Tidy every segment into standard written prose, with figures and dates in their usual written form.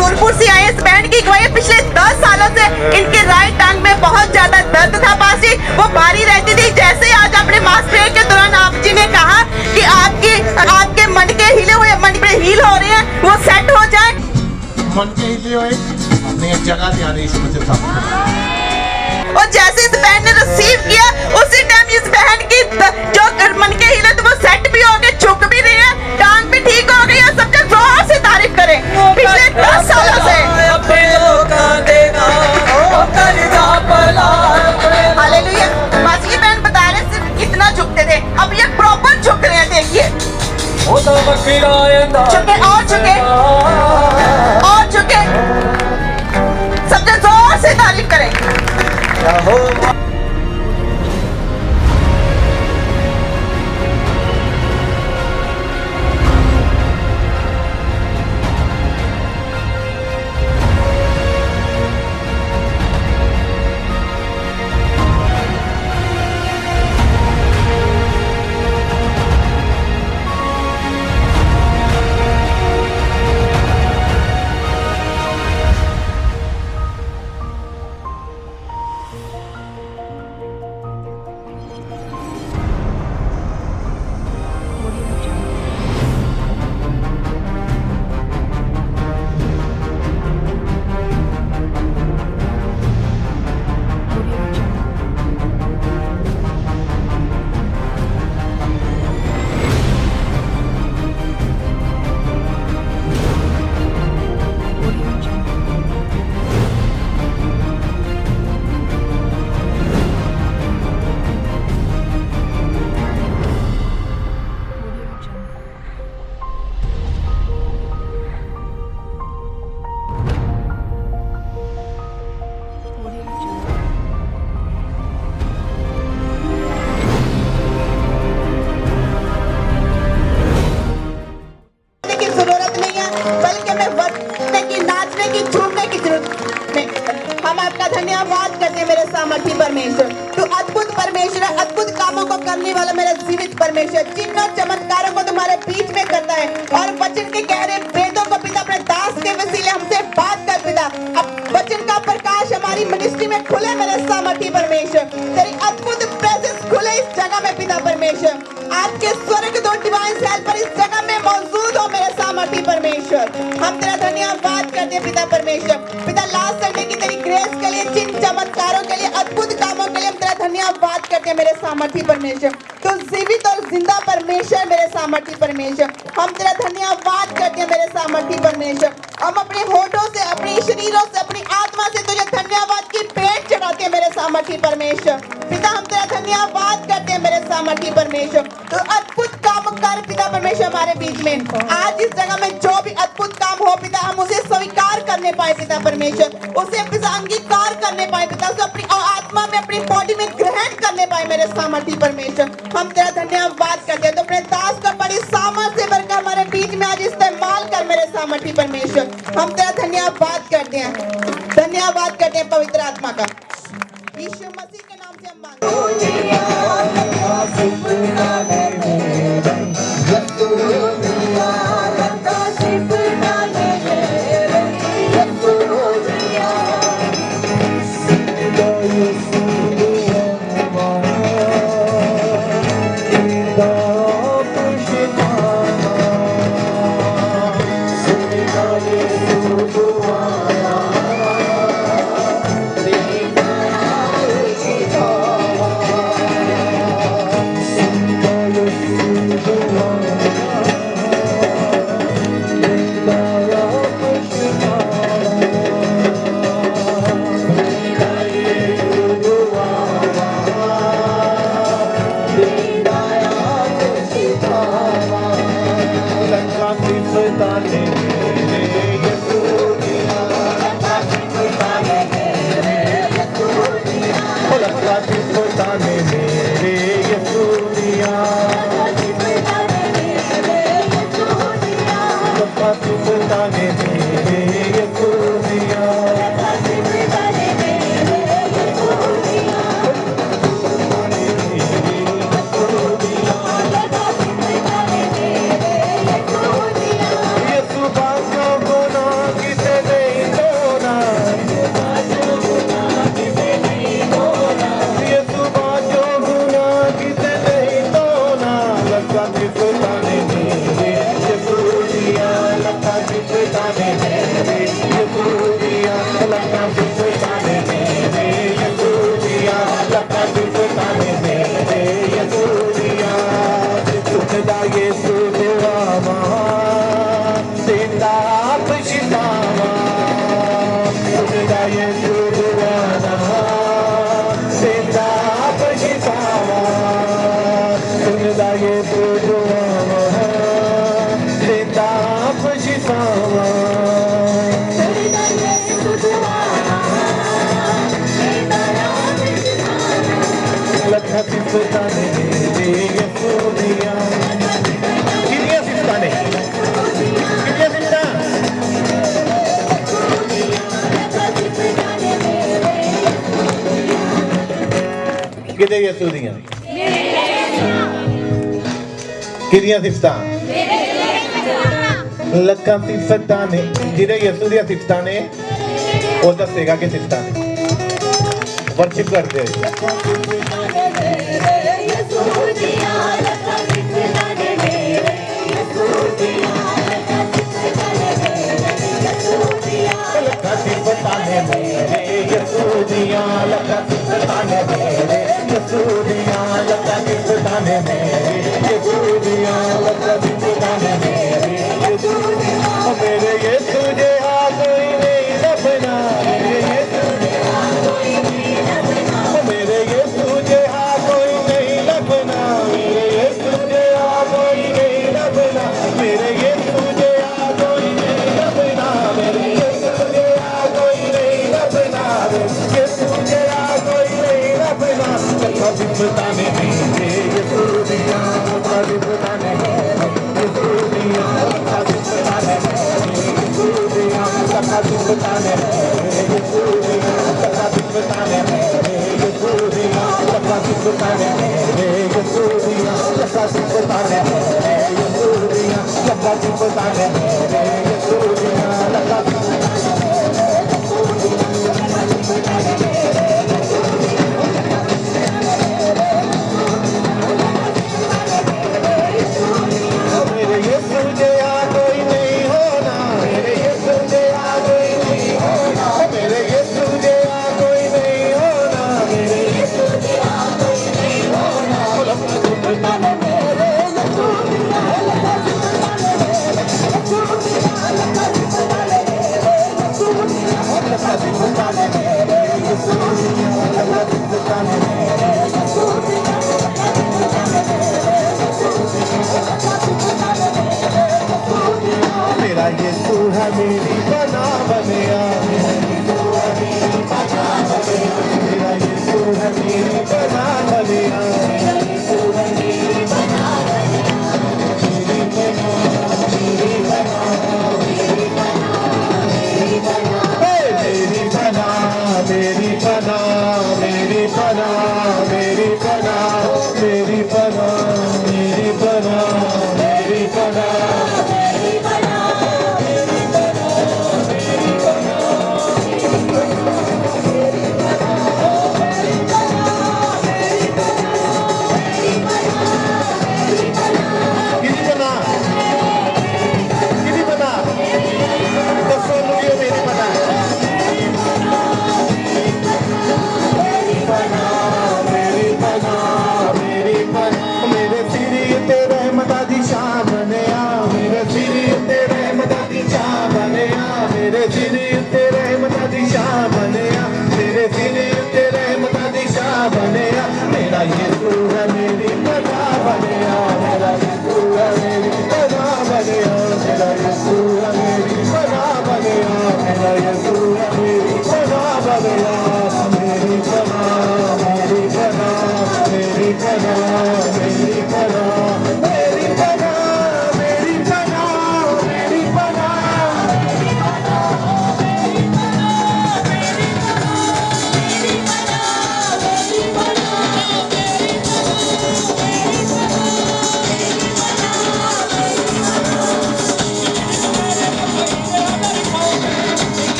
नूरपुर से आए इस बहन की अगुवाई पिछले 10 सालों से इनके राइट टांग में बहुत ज्यादा दर्द था, पासी वो भारी रहती थी। जैसे ही आज अपने मास प्रे के दौरान आप जी ने कहा कि आपके मन के हिले हुए मन पे हील हो रहे हैं, वो सेट हो जाए। मन के हिले हुए अपने एक जगह ध्यान यीशु मसीह साहब। और जैसे इस बहन ने रिसीव किया उसी टाइम इस बहन की जो मन के हिले तो वो सेट भी हो गए, झुक भी रही है, टांग भी ठीक हो गई है। सबके जोर से तारीफ करें पिछले 10 सालों से। हालेलुया। बस ये बहन बता रहे सिर्फ इतना झुकते थे, अब ये प्रॉपर झुक रहे हैं। देखिए झुके और झुके और झुके, सबके जोर से तारीफ करें। धन्यवाद करते हैं मेरे सामर्थी परमेश्वर। तू अद्भुत परमेश्वर है, अद्भुत कामों को करने वाला मेरा जीवित परमेश्वर, चिन्ह चमत्कारों को तुम्हारे बीच में करता है और वचन के गहरे वेदों को पिता अपने दास के वसीले हमसे बात कर पिता। अब वचन का प्रकाश हमारी मिनिस्ट्री में खुले मेरे सामर्थी परमेश्वर, तेरी अद्भुत प्रेजेंस खुले इस जगह में पिता परमेश्वर। आपके स्वर्ग दो डिवाइन हेल्पर इस जगह में मौजूद हो मेरे सामर्थी परमेश्वर। हम तेरा धन्यवाद करते हैं पिता परमेश्वर। पिता लास्ट संडे की तेरी ग्रेस के लिए, चिन्ह चमत्कारों के लिए, अद्भुत कामों के लिए हम तेरा धन्यवाद करते हैं मेरे सामर्थी परमेश्वर। तो जीवित और जिंदा परमेश्वर मेरे सामर्थी परमेश्वर, हम तेरा धन्यवाद करते हैं मेरे सामर्थी परमेश्वर। हम अपने होठों से, अपने शरीरों से, अपनी आत्मा से तुझे धन्यवाद की भेंट चढ़ाते हैं मेरे सामर्थी परमेश्वर। पिता हम तेरा धन्यवाद करते हैं मेरे सामर्थी परमेश्वर। तो अद्भुत काम कर पिता परमेश्वर हमारे बीच में। आज इस जगह में जो भी अद्भुत काम हो पिता, हम उसे स्वीकार करने पाए पिता परमेश्वर, उसे पिता अंगीकार करने पाए पिता, उसे अपनी आत्मा में, अपनी बॉडी में ग्रहण करने पाए मेरे सामर्थी परमेश्वर। हम तेरा धन्यवाद करते हैं। तो अपने दास का बड़ी सामर्थ्य भरकर हमारे बीच में आज इस्तेमाल कर मेरे सामर्थी परमेश्वर। हम तेरा धन्यवाद करते हैं, धन्यवाद करते हैं पवित्र आत्मा का। यीशु मसीह के नाम से हम मांगते हैं। Thank you. ताने मेरे यसूदिया लखा सिख ताने मेरे यसूदिया लखा सिख ताने मेरे यसूदिया लखा सिख ताने मेरे यसूदिया सुखदा यीशु दुआवा देंदा आप शिफावा सुखदा यीशु दुआवा देंदा आप शिफावा सुखदा यीशु दुआवा देंदा आप शिफावा लखा सिफता ने मेरे यसूदिया कितनियां सिफता ने कितनियां सिफता कितने यसूदिया कितनियां सिफता लखा सिफता ने जिन्हें यसूदिया सिफता ने वो दसेगा कि सिफता ने वर्शिप करते हैं लखा सिफता ने मेरे यसूदिया लखा सिफता ने मेरे यसूदिया लखा सिफता ने मेरे यसूदिया लखा सिफता ने मेरे यसूदिया मेरे यीशु जे आ कोई नहीं लभना मेरे यीशु जे आ कोई नहीं लभना मेरे यीशु जे आ कोई नहीं लभना मेरे यीशु जे आ कोई नहीं लभना मेरे यीशु जे आ कोई नहीं लभना मेरे यीशु जे आ कोई नहीं लभना यीशु जे आ कोई नहीं लभना लखा सिफता ने मेरे यसूदिया लखा सिफता ने यसूदिया लखा सिफता ने यसूदिया लखा सिफता ने यसूदिया लखा सिफता ने यसूदिया लखा सिफता ने यसूदिया लखा सिफता ने यसूदिया लखा सिफता ने यसूदिया लखा मेरे यीशु जे आ कोई नहीं होना मेरे यीशु जे आ कोई नहीं होना मेरे यीशु जे आ कोई नहीं होना मेरे यीशु जे आ कोई नहीं होना लखा सिफता ने मेरे यसूदिया लखा सिफता ने मेरे यसूदिया लखा सिफता ने मेरे यसूदिया लखा सिफता ने मेरे यसूदिया लखा सिफता ने मेरे यसूदिया मेरा यीशु है मेरी बना बनिया मेरा यीशु है मेरी बना बनिया मेरी बना मेरी बना मेरी बना मेरी बना मेरी बना मेरी बना मेरी बना मेरी बना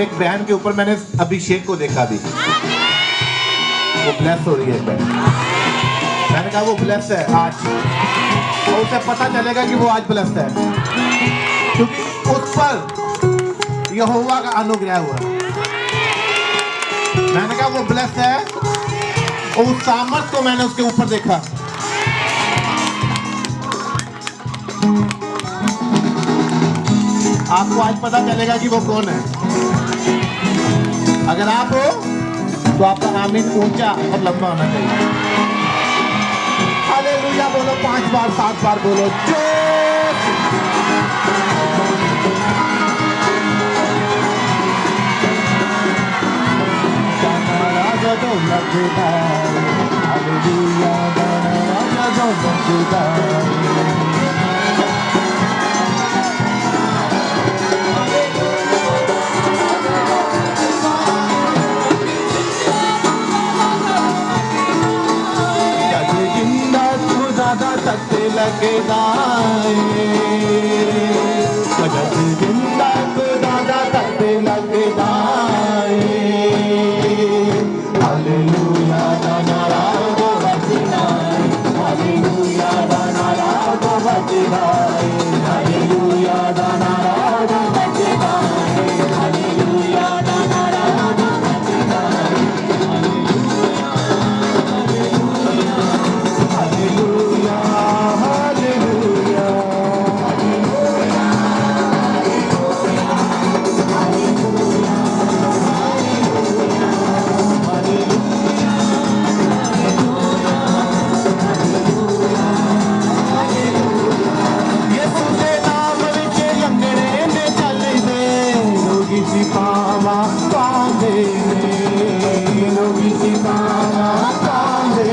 एक बहन के ऊपर मैंने अभिषेक को देखा भी, वो ब्लेस हो रही है बहन। मैंने कहा वो ब्लेस है आज, और उसे पता चलेगा कि वो आज ब्लेस है, क्योंकि उस पर यहोवा का अनुग्रह हुआ। मैंने कहा वो ब्लेस है, और उस सामर्थ को मैंने उसके ऊपर देखा। आपको आज पता चलेगा कि वो कौन है। अगर आप हो तो आपका आमीन ऊंचा और लंबा होना चाहिए। हालेलुया बोलो 5 बार 7 बार बोलो जोश। राजा तो लगता है, हालेलुया राजा तो लगता है। तक लगेगा जग जिंदा दादा तक लगेगा। हालेलुया दाना रागो बजनाए, हालेलुया दाना रागो बजनाए, हालेलुया दाना रागो बजनाए, हालेलुया दाना रागो बजनाए, हालेलुया हालेलुया पावा पांदे लोगी सी पावा पांदे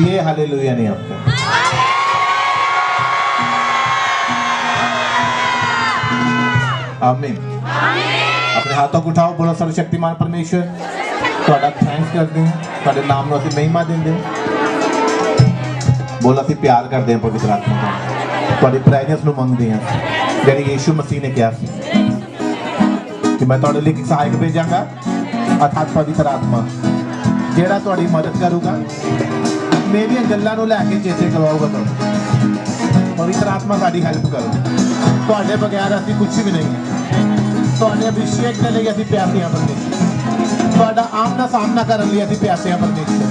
ये हालेलुया नहीं आपका। आमीन। अपने हाथों को उठाओ, बोलो सर्वशक्तिमान परमेश्वर ਤੁਹਾਡਾ थैंक्स करते हैं, ਤੁਹਾਡੇ नाम ਨੂੰ ਅਸੀਂ महिमा ਦਿੰਦੇ ਹਾਂ। बोलो ਅਸੀਂ प्यार करते हैं पवित्र आत्मा का, ਤੁਹਾਡੀ ਪ੍ਰੈਜ਼ੈਂਸ ਨੂੰ ਮੰਗਦੇ ਹਾਂ। ਜਿਹੜੀ ਯीशु मसीह ने ਕਿਹਾ ਸੀ ਕਿ ਮੈਂ ਤੁਹਾਡੇ ਲਈ ਇੱਕ ਸਹਾਇਕ ਭੇਜਾਂਗਾ, ਅਰਥਾਤ ਪਵਿੱਤਰ ਆਤਮਾ, ਜਿਹੜਾ ਤੁਹਾਡੀ ਮਦਦ ਕਰੂਗਾ, ਮੇਰੀਆਂ ਗੱਲਾਂ ਨੂੰ ਲੈ ਕੇ ਚੇਤੇ ਕਰਵਾਊਗਾ ਤੁਹਾਨੂੰ। ਪਵਿੱਤਰ ਆਤਮਾ ਸਾਡੀ ਹੈਲਪ ਕਰੋ, ਤੁਹਾਡੇ ਬਗੈਰ ਅਸੀਂ ਕੁਝ ਵੀ ਨਹੀਂ ਹਾਂ। ਤੁਹਾਡੇ ਅਭਿਸ਼ੇਕ ਦੇ ਲਈ ਅਸੀਂ ਪਿਆਸੇ ਹਾਂ ਪਰਮੇਸ਼ਰ, ਤੁਹਾਡਾ ਆਮਨਾ ਸਾਹਮਣਾ ਕਰਨ ਲਈ ਅਸੀਂ ਪਿਆਸੇ ਹਾਂ ਪਰਮੇਸ਼ਰ।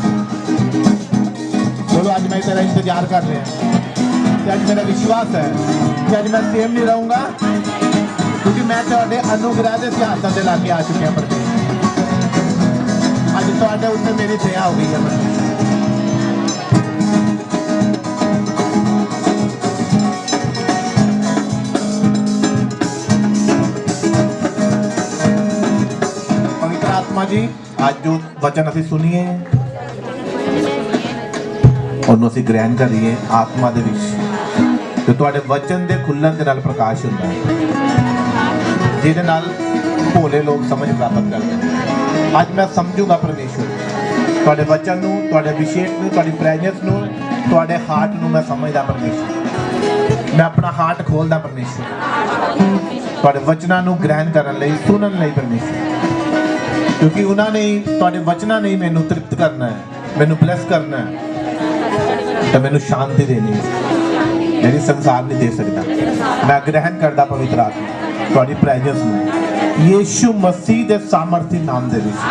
बोलो आज मैं तेरा इंतजार कर रहे हैं, कि आज मेरा विश्वास है कि आज मैं सेम नहीं रहूंगा, क्योंकि मैं तेरे अनुग्रह के सिंहासन से लाके आ चुके हैं परमेश्वर। आज तेरे उत्ते मेरी दया हो गई है पवित्र आत्मा जी। आज जो वचन असीं सुनिए ਉਹਨੂੰ ਅਸੀਂ ਗ੍ਰਹਿਣ ਕਰੀਏ ਆਤਮਾ ਦੇ ਵਿੱਚ, ਤੇ ਤੁਹਾਡੇ ਵਚਨ ਦੇ ਖੁੱਲਣ ਦੇ ਨਾਲ ਪ੍ਰਕਾਸ਼ ਹੁੰਦਾ ਹੈ, ਜਿਹਦੇ ਨਾਲ ਭੋਲੇ ਲੋਕ ਸਮਝ ਪ੍ਰਾਪਤ ਕਰਦੇ ਹਨ। ਅੱਜ ਮੈਂ ਸਮਝੂਗਾ ਪਰਮੇਸ਼ਵਰ, ਤੁਹਾਡੇ ਵਚਨ ਨੂੰ, ਤੁਹਾਡੇ ਅਭਿਸ਼ੇਕ ਨੂੰ, ਤੁਹਾਡੀ ਪ੍ਰੈਜ਼ੈਂਸ ਨੂੰ, ਤੁਹਾਡੇ ਹਾਰਟ ਨੂੰ ਮੈਂ ਸਮਝਦਾ ਪਰਮੇਸ਼ਵਰ। ਮੈਂ ਆਪਣਾ ਹਾਰਟ ਖੋਲਦਾ ਪਰਮੇਸ਼ਵਰ, ਤੁਹਾਡੇ ਵਚਨਾਂ ਨੂੰ ਗ੍ਰਹਿਣ ਕਰਨ ਲਈ, ਸੁਣਨ ਲਈ ਪਰਮੇਸ਼ਵਰ, ਕਿਉਂਕਿ ਉਹਨਾਂ ਨੇ ਤੁਹਾਡੇ ਵਚਨਾਂ ਨੇ ਮੈਨੂੰ ਤ੍ਰਿਪਤ ਕਰਨਾ ਹੈ, ਮੈਨੂੰ ਬਲੈਸ ਕਰਨਾ ਹੈ, तो मैनू शांति देनी है ਜਿਹੜੀ ਸੰਸਾਰ नहीं दे सकता। मैं ग्रहण करता पवित्र आत्मा ਤੁਹਾਡੀ ਪ੍ਰੈਜ਼ੈਂਸ ਨੂੰ ਯीशु मसीह ਦੇ ਸਾਮਰਥੀ ਨਾਮ ਦੇ ਵਿੱਚ।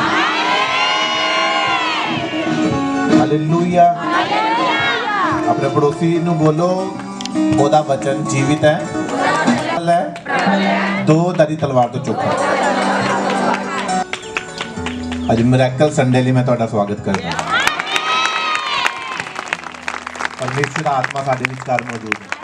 हालेलुया। अपने पड़ोसी ਨੂੰ ਬੋਲੋ ਉਹਦਾ ਵਚਨ ਜੀਵਿਤ ਹੈ, ਦੋ ਧਾਰੀ ਤਲਵਾਰ ਤੋਂ ਚੋਖਾ। ਅੱਜ ਮਿਰੈਕਲ ਸੰਡੇ ਲਈ ਮੈਂ ਤੁਹਾਡਾ ਸਵਾਗਤ ਕਰਦਾ। परमेश्वर का आत्मा साडे विचकार मौजूद है।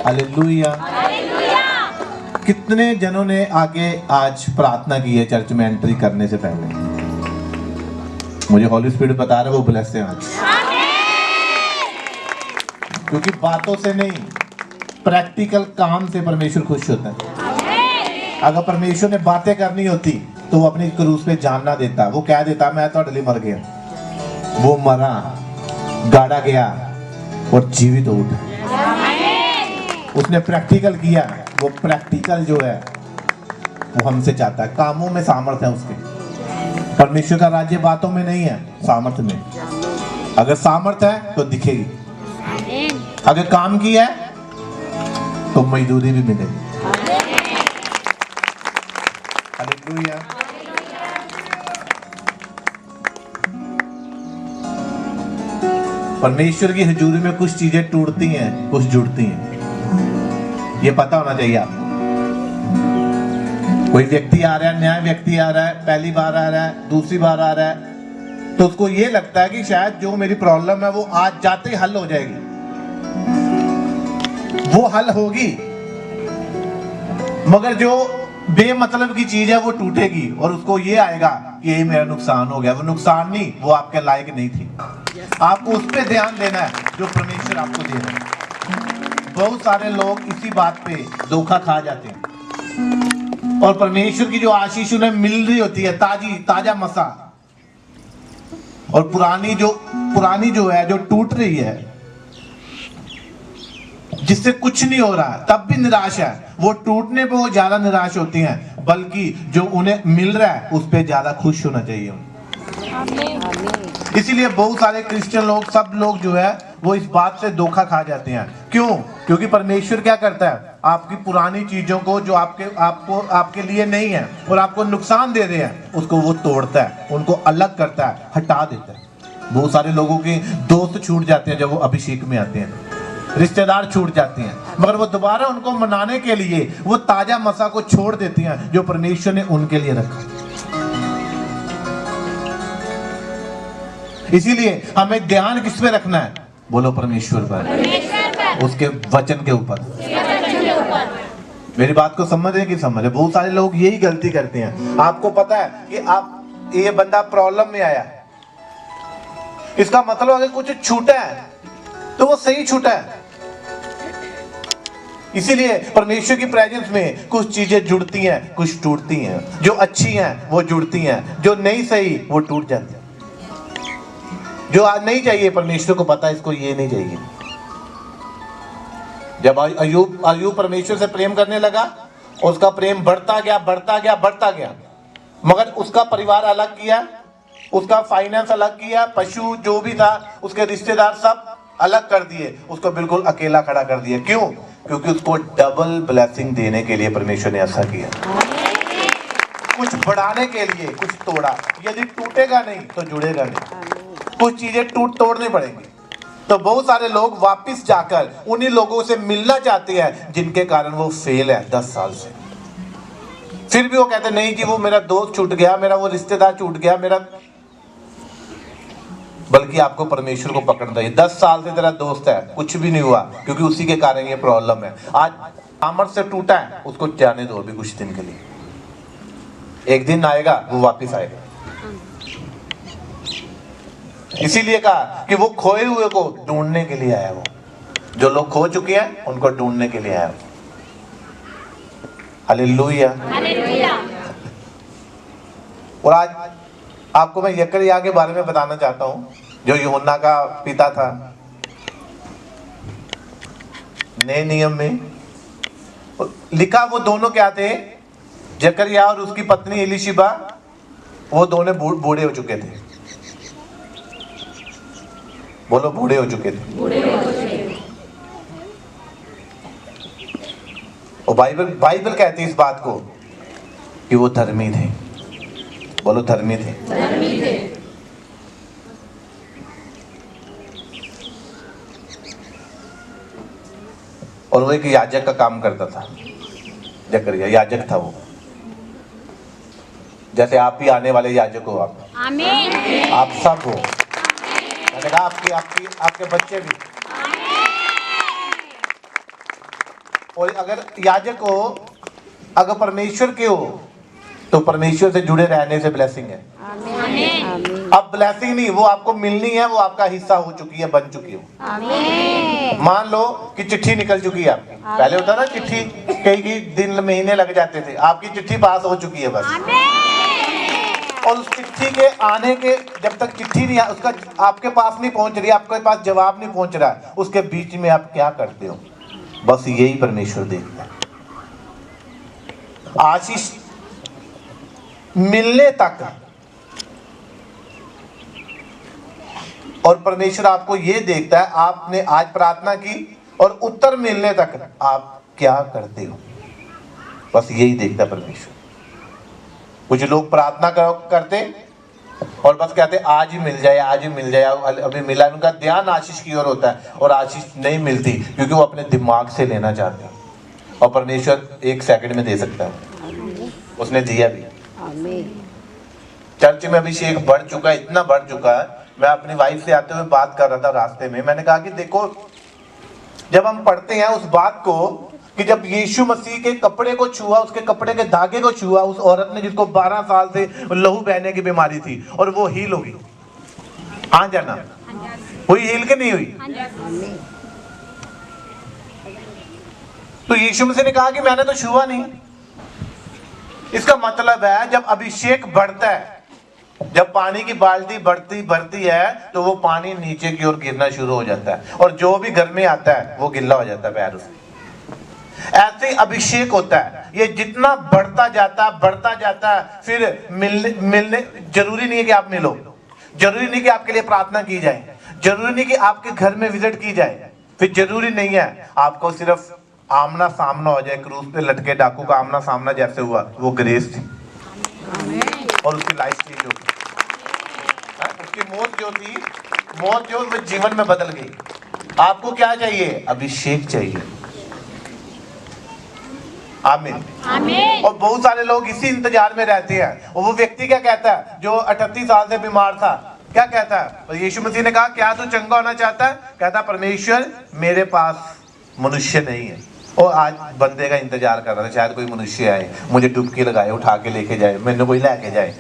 हालेलुया। कितने जनों ने आगे आज प्रार्थना की है चर्च में एंट्री करने से पहले? मुझे हॉली स्पिरिट बता रहे वो ब्लेस हैं आज, क्योंकि बातों से नहीं, प्रैक्टिकल काम से परमेश्वर खुश होता है। अगर परमेश्वर ने बातें करनी होती तो वो अपनी क्रूस पे जान ना देता, वो कह देता मैं तो लिए मर गया। वो मरा, गाड़ा गया और जीवित उठा। उसने प्रैक्टिकल किया। वो प्रैक्टिकल जो है वो हमसे चाहता है। कामों में सामर्थ्य है उसके। परमेश्वर का राज्य बातों में नहीं है, सामर्थ्य में। अगर सामर्थ्य है तो दिखेगी, अगर काम किया है तो मजदूरी भी मिलेगी। हालेलुया। परमेश्वर की हजूरी में कुछ चीजें टूटती हैं, कुछ जुड़ती हैं। ये पता होना चाहिए आपको। कोई व्यक्ति आ रहा है, नया व्यक्ति आ रहा है, पहली बार आ रहा है, दूसरी बार आ रहा है, तो उसको ये लगता है कि शायद जो मेरी प्रॉब्लम है वो आज जाते ही हल हो जाएगी। वो हल होगी, मगर जो बेमतलब की चीज है वो टूटेगी और उसको ये आएगा कि ये मेरा नुकसान हो गया। वो नुकसान नहीं, वो आपके लायक नहीं थी। आपको उस पे ध्यान देना है जो परमेश्वर आपको दे रहा है। बहुत सारे लोग इसी बात पे धोखा खा जाते हैं और परमेश्वर की जो आशीष उन्हें मिल रही होती है, ताजा मसा, और पुरानी जो है, जो टूट रही है, जिससे कुछ नहीं हो रहा, तब भी निराश है। वो टूटने पे वो ज्यादा निराश होती हैं, बल्कि जो उन्हें मिल रहा है उस पे ज्यादा खुश होना चाहिए उन्हें। इसीलिए बहुत सारे क्रिश्चियन लोग, सब लोग जो है वो इस बात से धोखा खा जाते हैं। क्यों? क्योंकि परमेश्वर क्या करता है, आपकी पुरानी चीजों को जो आपके लिए नहीं है और आपको नुकसान दे रहे हैं, उसको वो तोड़ता है, उनको अलग करता है, हटा देता है। बहुत सारे लोगों के दोस्त छूट जाते हैं जब वो अभिषेक में आते हैं, रिश्तेदार छूट जाते हैं, मगर वो दोबारा उनको मनाने के लिए वो ताजा मसा को छोड़ देती हैं जो परमेश्वर ने उनके लिए रखा। इसीलिए हमें ध्यान किस पे रखना है? बोलो परमेश्वर पर, उसके वचन के ऊपर। मेरी बात को समझ रहे कि समझ रहे? बहुत सारे लोग यही गलती करते हैं। आपको पता है कि ये बंदा प्रॉब्लम में आया, इसका मतलब अगर कुछ छूटा है तो वो सही छूटा है। इसीलिए परमेश्वर की प्रेजेंस में कुछ चीजें जुड़ती हैं, कुछ टूटती हैं। जो अच्छी हैं वो जुड़ती हैं, जो नहीं सही वो टूट जाती हैं। जो आज नहीं चाहिए, परमेश्वर को पता है इसको ये नहीं चाहिए। जब अय्यूब परमेश्वर से प्रेम करने लगा, उसका प्रेम बढ़ता गया, मगर उसका परिवार अलग किया, उसका फाइनेंस अलग किया, पशु जो भी था, उसके रिश्तेदार सब अलग कर दिए, उसको बिल्कुल अकेला खड़ा कर दिया। क्यों? क्योंकि उसको डबल ब्लेसिंग देने के लिए परमेश्वर ने ऐसा किया। कुछ बढ़ाने के लिए कुछ तोड़ा। यदि टूटेगा नहीं तो जुड़ेगा नहीं। कुछ चीजें तोड़नी पड़ेंगी। तो बहुत सारे लोग वापस जाकर उन्हीं लोगों से मिलना चाहते हैं जिनके कारण वो फेल है 10 साल से। फिर भी वो कहते नहीं कि वो मेरा दोस्त छूट गया, मेरा वो रिश्तेदार छूट गया, बल्कि आपको परमेश्वर को पकड़ना है। 10 साल से तेरा दोस्त है, कुछ भी नहीं हुआ, क्योंकि उसी के कारण ये प्रॉब्लम है। आज सामर्थ्य से टूटा है, उसको जाने दो अभी कुछ दिन के लिए। एक दिन आएगा वो वापस आएगा। इसीलिए कहा कि वो खोए हुए को ढूंढने के लिए आया। वो जो लोग खो चुके हैं उनको ढूंढने के लिए आया। हालेलुया। और आज आपको मैं जकरिया के बारे में बताना चाहता हूं, जो यूहन्ना का पिता था। नए नियम में लिखा वो दोनों क्या थे, जकरिया और उसकी पत्नी एलिशिबा, वो दोनों बूढ़े हो चुके थे। बोलो बूढ़े हो चुके थे। और बाइबल कहती है इस बात को कि वो धर्मी थे। बोलो धर्मी थे। और वो एक याजक का काम करता था। जकरिया याजक था वो, जैसे आप भी आने वाले याजक हो, आप आमीन। आप सब हो। मैंने कहा आपके बच्चे भी। और अगर याजक हो, अगर परमेश्वर के हो, तो परमेश्वर से जुड़े रहने से ब्लेसिंग है। आमीन। अब ब्लेसिंग नहीं, वो आपको मिलनी है, वो आपका हिस्सा हो चुकी है, बन चुकी हो। आमीन। मान लो कि चिट्ठी निकल चुकी है आपकी। पहले होता ना चिट्ठी कई दिन महीने लग जाते थे, आपकी चिट्ठी पास हो चुकी है बस। और उस चिट्ठी के आने के, जब तक चिट्ठी नहीं उसका आपके पास नहीं पहुंच रही, आपके पास जवाब नहीं पहुंच रहा, उसके बीच में आप क्या करते हो, बस यही परमेश्वर देखता है। आशीष मिलने तक, और परमेश्वर आपको ये देखता है आपने आज प्रार्थना की और उत्तर मिलने तक आप क्या करते हो, बस यही देखता है परमेश्वर। कुछ लोग प्रार्थना करते और बस कहते आज ही मिल जाए, आज ही मिल जाए, अभी मिला। उनका ध्यान आशीष की ओर होता है और आशीष नहीं मिलती क्योंकि वो अपने दिमाग से लेना चाहते हैं, और परमेश्वर 1 सेकंड में दे सकता है, उसने दिया भी। चर्च में अभिषेक बढ़ चुका है, इतना बढ़ चुका है। मैं अपनी वाइफ से आते हुए बात कर रहा था रास्ते में, मैंने कहा कि देखो, जब हम पढ़ते हैं उस बात को कि जब यीशु मसीह के कपड़े को छुआ, उसके कपड़े के धागे को छुआ, उस औरत ने जिसको 12 साल से लहू बहने की बीमारी थी, और वो हील होगी। हाँ जाना हुई, हील के नहीं हुई? तो यीशु मसीह ने कहा कि मैंने तो छुआ नहीं। इसका मतलब है जब अभिषेक बढ़ता है, जब पानी की बाल्टी बढ़ती है, तो वो पानी नीचे की ओर गिरना शुरू हो जाता है, और जो भी घर में आता है वो गिल्ला हो जाता है पैर से। ऐसे अभिषेक होता है, ये जितना बढ़ता जाता है, फिर मिलने जरूरी नहीं है कि आप मिलो, जरूरी नहीं कि आपके लिए प्रार्थना की जाए, जरूरी नहीं कि आपके घर में विजिट की जाए, फिर जरूरी नहीं है आपको सिर्फ आमना सामना हो जाए। क्रूस पे लटके डाकू का आमना सामना जैसे हुआ, वो ग्रेस थी और उसकी लाइफ चेंज हो गई। उसकी मौत जो वो जीवन में बदल गई। आपको क्या चाहिए? अभिषेक चाहिए। आमीन। आमीन। और बहुत सारे लोग इसी इंतजार में रहते हैं। और वो व्यक्ति क्या कहता है जो 38 साल से बीमार था, क्या कहता है? और यीशु मसीह ने कहा क्या तू चंगा होना चाहता है? कहता परमेश्वर मेरे पास मनुष्य नहीं है। और आज बंदे का इंतजार कर रहा था, शायद कोई मनुष्य आए, मुझे डुबकी लगाए, उठा के लेके जाए, मैंने कोई लेके जाए।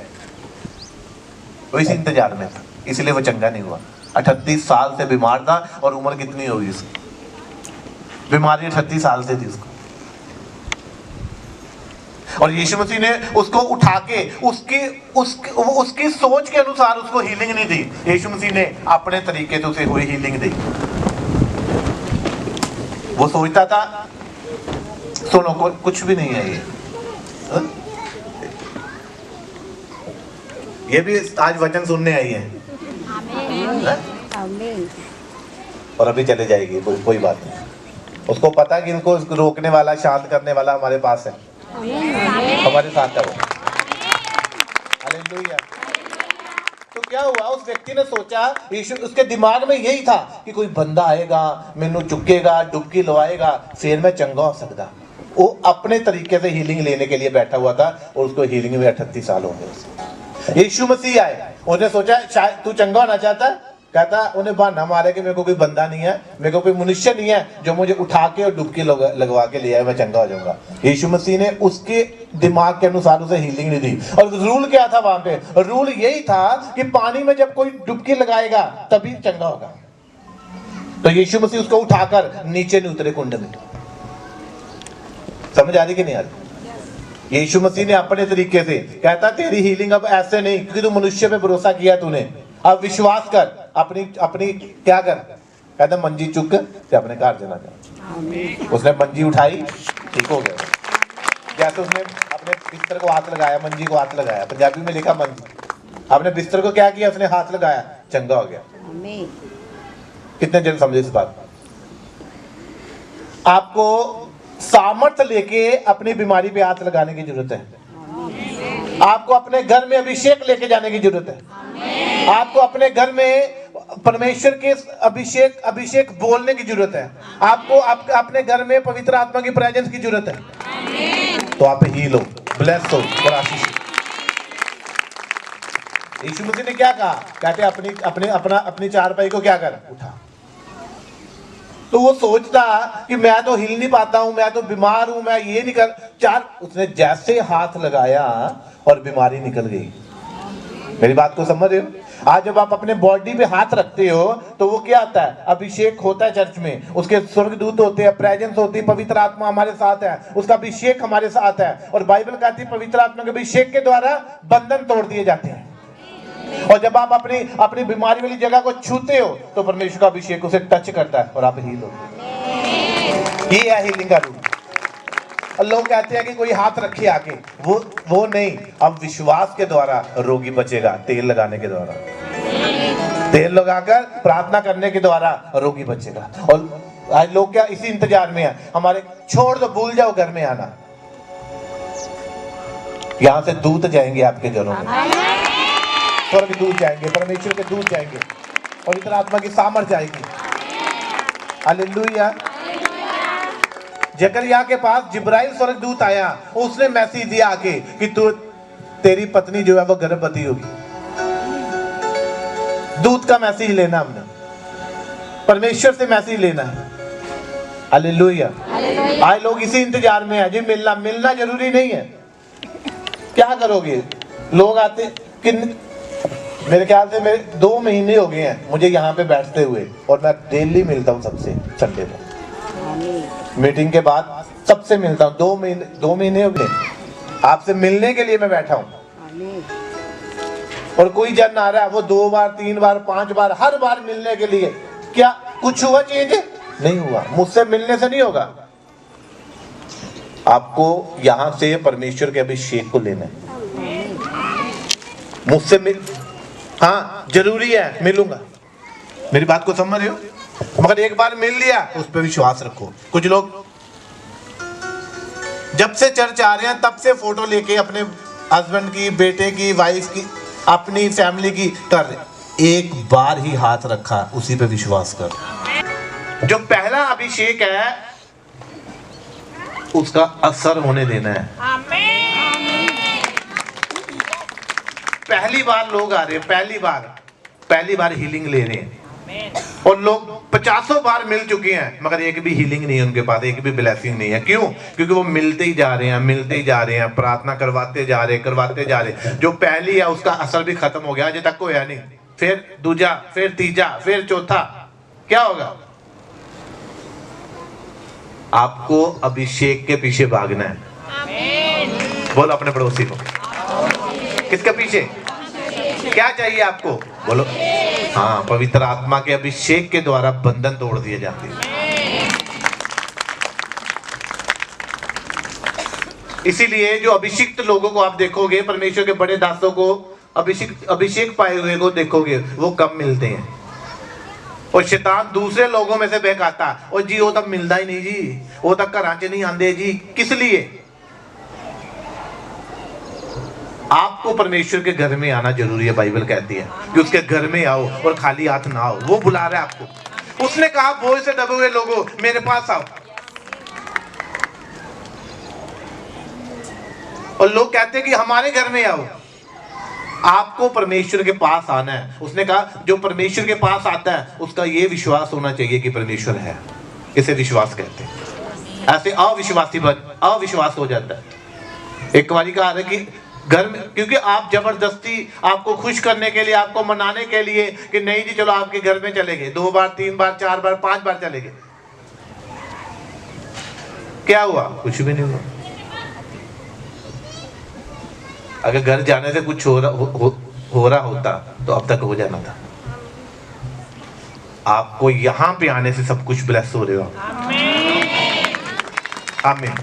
वो इसी इंतजार में था, इसलिए वो चंगा नहीं हुआ। 38 साल से बीमार था, और उम्र कितनी होगी उसकी? बीमारी 38 साल से थी उसको। और यीशु मसीह ने उसको उठा के उसकी सोच के अनुसार उसको हीलिंग नहीं दी, यीशु मसीह ने अपने तरीके से उसे हुई हीलिंग दी। वो सोचता था सुनो कुछ भी नहीं है ये भी आज वचन सुनने आई है। और अभी चले जाएगी, कोई बात नहीं। उसको पता है कि इनको रोकने वाला, शांत करने वाला हमारे पास है, हमारे साथ है वो। हालेलुया। तो क्या हुआ? उस व्यक्ति ने सोचा, यीशु, उसके दिमाग में यही था कि कोई बंदा आएगा, मैनू चुकेगा, डुबकी लवाएगा, फिर मैं चंगा हो सकता। वो अपने तरीके से हीलिंग लेने के लिए बैठा हुआ था, और उसको हीलिंग में 38 साल हो गए। यीशु मसीह आए, उसने सोचा शायद तू चंगा होना चाहता है। कहता उन्हें बहाना मारे कि मेरे को कोई बंदा नहीं है, मेरे को कोई मनुष्य नहीं है जो मुझे उठा के और डुबकी लगवा के ले आए, मैं चंगा हो जाऊंगा। यीशु मसीह ने उसके दिमाग के अनुसार उसे हीलिंग नहीं दी। और रूल क्या था वहां पे? रूल यही था कि पानी में जब कोई डुबकी लगाएगा तभी चंगा होगा। तो यीशु मसीह उसको उठाकर नीचे नहीं उतरे कुंड में। समझ आ रही कि नहीं आ रही? यीशु मसीह ने अपने तरीके से कहता तेरी हीलिंग अब ऐसे नहीं, क्योंकि तू मनुष्य पे भरोसा किया तूने, अब विश्वास कर, अपनी क्या कर। कहता मंजी चुक के अपने घर जाना चाह। उसने मंजी उठाई, ठीक हो गया। जैसे उसने अपने बिस्तर को हाथ लगाया, मंजी को हाथ लगाया, पंजाबी में लिखा मंजी, अपने बिस्तर को क्या किया? उसने हाथ लगाया, चंगा हो गया। कितने जन समझे इस बात? आपको सामर्थ्य लेके अपनी बीमारी पे हाथ लगाने की जरूरत है। आपको अपने घर में अभिषेक लेके जाने की जरूरत है। आपको अपने घर में परमेश्वर के अभिषेक बोलने की जरूरत है आपको। अपने घर में पवित्र आत्मा की प्रेजेंस की जरूरत है, तो आप हील हो, ब्लेस हो और आशीष। यीशु मसीह ने क्या कहा? कहते अपनी चारपाई को क्या कर, उठा। तो वो सोचता कि मैं तो हिल नहीं पाता हूं, मैं तो बीमार हूं, मैं ये नहीं कर। उसने जैसे हाथ लगाया और बीमारी निकल गई। मेरी बात को समझ रहे हो? आज जब आप अपने बॉडी पे हाथ रखते हो तो वो क्या आता है? अभिषेक होता है चर्च में, उसके स्वर्गदूत होते हैं, प्रेजेंस होती है, पवित्र आत्मा हमारे साथ है, उसका अभिषेक हमारे साथ है। और बाइबल कहती है पवित्र आत्मा के अभिषेक के द्वारा बंधन तोड़ दिए जाते हैं। और जब आप अपनी बीमारी वाली जगह को छूते हो तो परमेश्वर का अभिषेक उसे टच करता है और आप हील होते। ये है हीलिंग का रूप। और लोग कहते हैं कि कोई हाथ रखे आके, वो नहीं। अब विश्वास के द्वारा रोगी बचेगा, तेल लगाने के द्वारा, तेल लगाकर प्रार्थना करने के द्वारा रोगी बचेगा। और आज लोग क्या इसी इंतजार में है, हमारे छोड़ दो, भूल जाओ घर में आना। यहां से दूत जाएंगे आपके घरों में, स्वर्ग दूत जाएंगे, परमेश्वर के दूत जाएंगे, पवित्र आत्मा की सामर्थ जाएगी। हालेलुया। जकरिया के पास जिब्राइल स्वर्गदूत आया, उसने मैसेज दिया आके कि तेरी पत्नी जो है वो गर्भवती होगी। दूत का मैसेज लेना हमने, परमेश्वर से मैसेज लेना है। हालेलुया। आज लोग इसी इंतजार में है जी, मिलना जरूरी नहीं है। क्या करोगे? लोग आते कि मेरे ख्याल से मेरे 2 महीने हो गए हैं मुझे यहाँ पे बैठते हुए, और मैं डेली मिलता हूँ सबसे। संडे को मीटिंग के बाद सबसे मिलता हूँ। 2 महीने हो गए आपसे मिलने के लिए मैं बैठा हूँ। और कोई जन आ रहा है, वो 2 बार 3 बार 5 बार, हर बार मिलने के लिए। क्या कुछ हुआ चेंज? नहीं हुआ। मुझसे मिलने से नहीं होगा। आपको यहाँ से परमेश्वर के अभिषेक को लेना है। मुझसे मिल, हाँ जरूरी है, मिलूंगा। मेरी बात को समझ रहे हो? मगर एक बार मिल लिया, उस पर विश्वास रखो। कुछ लोग जब से चर्च आ रहे हैं तब से फोटो लेके अपने हस्बैंड की, बेटे की, वाइफ की, अपनी फैमिली की कर रहे। एक बार ही हाथ रखा, उसी पे विश्वास कर। जो पहला अभिषेक है उसका असर होने देना है। पहली बार लोग आ रहे हैं, पहली बार हीलिंग ले रहे हैं, और लोग 50 बार मिल चुके हैं मगर एक भी हीलिंग नहीं है उनके पास, एक भी ब्लेसिंग नहीं है। क्यों? क्योंकि वो मिलते ही जा रहे हैं, प्रार्थना करवाते जा रहे। जो पहली है उसका असर भी खत्म हो गया, अजय तक होया नहीं। फिर दूजा, फिर तीजा, फिर चौथा। क्या होगा? आपको अभिषेक के पीछे भागना है। बोलो अपने पड़ोसी को, किसके पीछे? क्या चाहिए आपको? बोलो। हाँ, पवित्र आत्मा के अभिषेक के द्वारा बंधन तोड़ दिए जाते हैं। इसीलिए जो अभिषिक्त लोगों को आप देखोगे, परमेश्वर के बड़े दासों को, अभिषेक पाए हुए को देखोगे, वो कम मिलते हैं। और शैतान दूसरे लोगों में से बहकाता, और जी वो तक मिलता ही नहीं जी, वो तक घरां च नहीं आंदे जी। किस लिए? आपको परमेश्वर के घर में आना जरूरी है। बाइबल कहती है कि उसके घर में आओ और खाली हाथ ना आओ। वो बुला रहा है आपको। उसने कहा बोझ से दबे हुए लोगों मेरे पास आओ। और लोग कहते हैं कि हमारे घर में आओ। आपको परमेश्वर के पास आना है। उसने कहा जो परमेश्वर के पास आता है उसका ये विश्वास होना चाहिए कि परमेश्वर है। इसे विश्वास कहते हैं। ऐसे अविश्वास हो जाता है। एक बारी कहा है कि घर में, क्योंकि आप जबरदस्ती, आपको खुश करने के लिए, आपको मनाने के लिए कि नहीं जी चलो आपके घर में चले गए, 2 बार 3 बार 4 बार 5 बार चले गए। क्या हुआ? कुछ भी नहीं हुआ। अगर घर जाने से कुछ हो रहा होता तो अब तक हो जाना था। आपको यहां पे आने से सब कुछ ब्लेस हो रहा है। आमीन।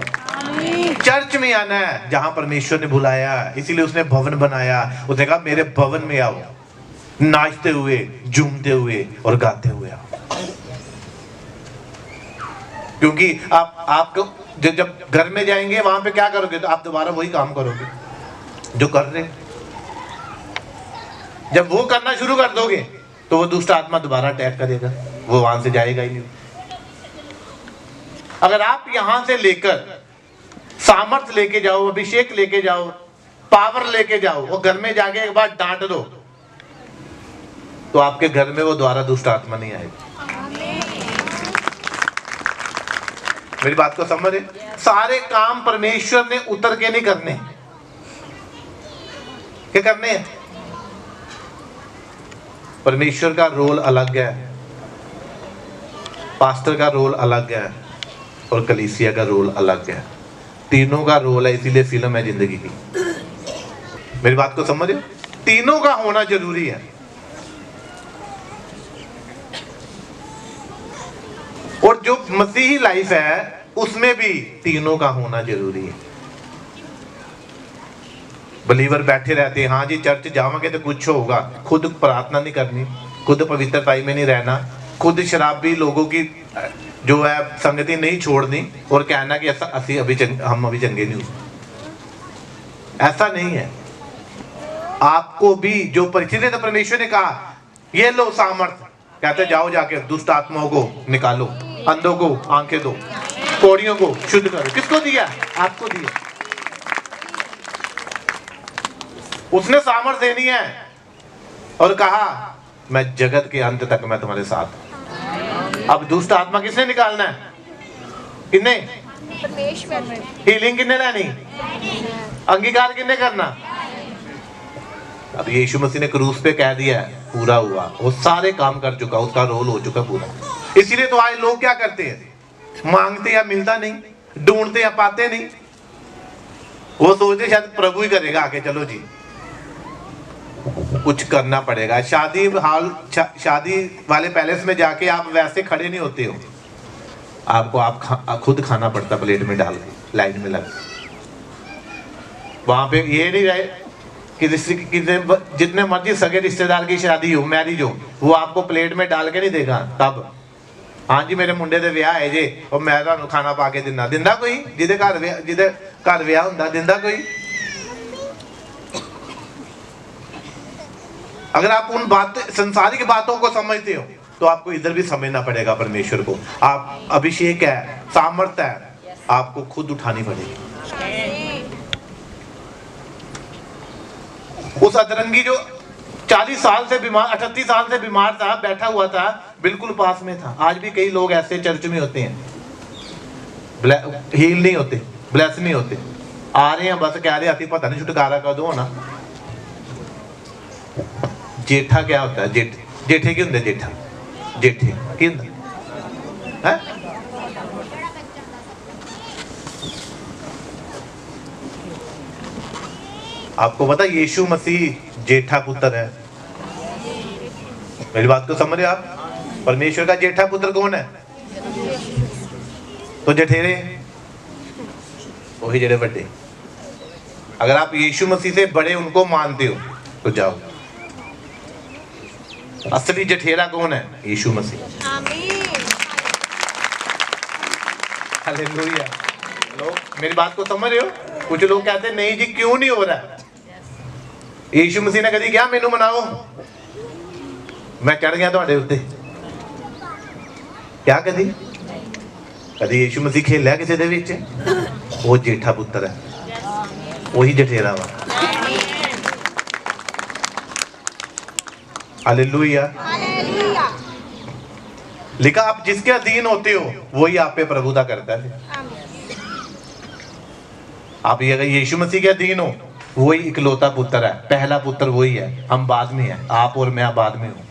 चर्च में आना है जहां परमेश्वर ने बुलाया, इसीलिए उसने भवन बनाया। उसने कहा मेरे भवन में आओ, नाचते हुए, झूमते हुए और गाते हुए आओ। क्योंकि आपको जब घर में जाएंगे वहां पे क्या करोगे? तो आप दोबारा वही काम करोगे जो कर रहे। जब वो करना शुरू कर दोगे तो वो दुष्ट आत्मा दोबारा अटैक करेगा, वो वहां से जाएगा ही नहीं। अगर आप यहां से लेकर सामर्थ लेके जाओ, अभिषेक लेके जाओ, पावर लेके जाओ, वो घर में जाके एक बार डांट दो, तो आपके घर में वो दोबारा दुष्ट आत्मा नहीं आएगी। मेरी बात को समझ रहे? सारे काम परमेश्वर ने उतर के नहीं करने, क्या करने हैं? परमेश्वर का रोल अलग है, पास्टर का रोल अलग है, और कलीसिया का रोल अलग है। तीनों का रोल है, इसीलिए फिल्म है जिंदगी की। मेरी बात को समझ रहे हो? तीनों का होना जरूरी है। और जो मसीही लाइफ है उसमें भी तीनों का होना जरूरी है। बलीवर बैठे रहते हैं, हाँ जी चर्च जाओगे तो कुछ होगा, खुद प्रार्थना नहीं करनी, खुद पवित्रताई में नहीं रहना, खुद शराबी लोगों की जो है संगति नहीं छोड़नी, और कहना कि ऐसा हम अभी चंगे नहीं हुए। ऐसा नहीं है। आपको भी जो परिचित परमेश्वर ने कहा, ये लो सामर्थ, कहते जाओ जाके दुष्ट आत्माओं को निकालो, अंधों को आंखें दो, कोड़ियों को शुद्ध करो। किसको दिया? आपको दिया। उसने सामर्थ देनी है, और कहा मैं जगत के अंत तक मैं तुम्हारे साथ हूं। अब दुष्ट आत्मा किसने निकालना है? किन्ने? हीलिंग किन्ने लेनी? अंगीकार किन्ने करना? अब यीशु मसीह ने क्रूस पे कह दिया है पूरा हुआ, वो सारे काम कर चुका, उसका रोल हो चुका पूरा। इसीलिए तो आज लोग क्या करते हैं, मांगते या मिलता नहीं, ढूंढते या पाते नहीं, वो सोचते शायद प्रभु ही करेगा आके, चलो जी कुछ करना पड़ेगा। शादी वाले पैलेस में जाके आप वैसे खड़े नहीं होते हो, आपको आप खुद खाना पड़ता प्लेट में डाल के, लाइन में लग। वहां पे ये नहीं रहे कि जितने मर्जी सगे रिश्तेदार की शादी हो, मैरिज हो, वो आपको प्लेट में डाल के नहीं देगा। तब हाँ जी मेरे मुंडे दे विआह है जे, और मैं तुहानू खाना पा के दिना, दिंदा कोई? जिदे घर विआह हुंदा दिंदा कोई? अगर आप उन संसारिक बातों को समझते हो तो आपको इधर भी समझना पड़ेगा परमेश्वर को। आप अभिषेक है, सामर्थ्य है, आपको खुद उठानी पड़ेगी। उस अतरंगी जो 40 साल से बीमार, 38 साल से बीमार था, बैठा हुआ था, बिल्कुल पास में था। आज भी कई लोग ऐसे चर्च में होते हैं, हील नहीं होते, ब्लेस नहीं होते, आ रहे हैं बस कह रहे आती पता नहीं छुटकारा कर दो ना। जेठा क्या होता है? जेठे की होंगे? जेठे की होंगे? आपको पता यीशु मसीह जेठा पुत्र है। मेरी बात को समझ रहे आप? परमेश्वर का जेठा पुत्र कौन है? तो जेठेरे वही जेड़े बड़े। अगर आप यीशु मसीह से बड़े उनको मानते हो तो जाओ। असली जठेरा कौन है? यीशु मसीह। हालेलुया। लोग मेरी बात को समझ रहे हो? कुछ लोग कहते हैं नहीं जी क्यों नहीं हो रहा? यीशु मसीह ने कभी क्या मैनू मनाओ, मैं चढ़ गया तुहाडे उत्ते? क्या कदी यीशु मसीह खेलिया किसी दे विच? वो जेठा पुत्र है, वही जठेरा वा। हालेलुया। लिखा आप जिसके अधीन होते हो वही आप पे प्रभुता करता है। आप ये अगर यीशु मसीह के अधीन हो, वही इकलौता पुत्र है, पहला पुत्र वही है, हम बाद में है, आप और मैं बाद में हूं।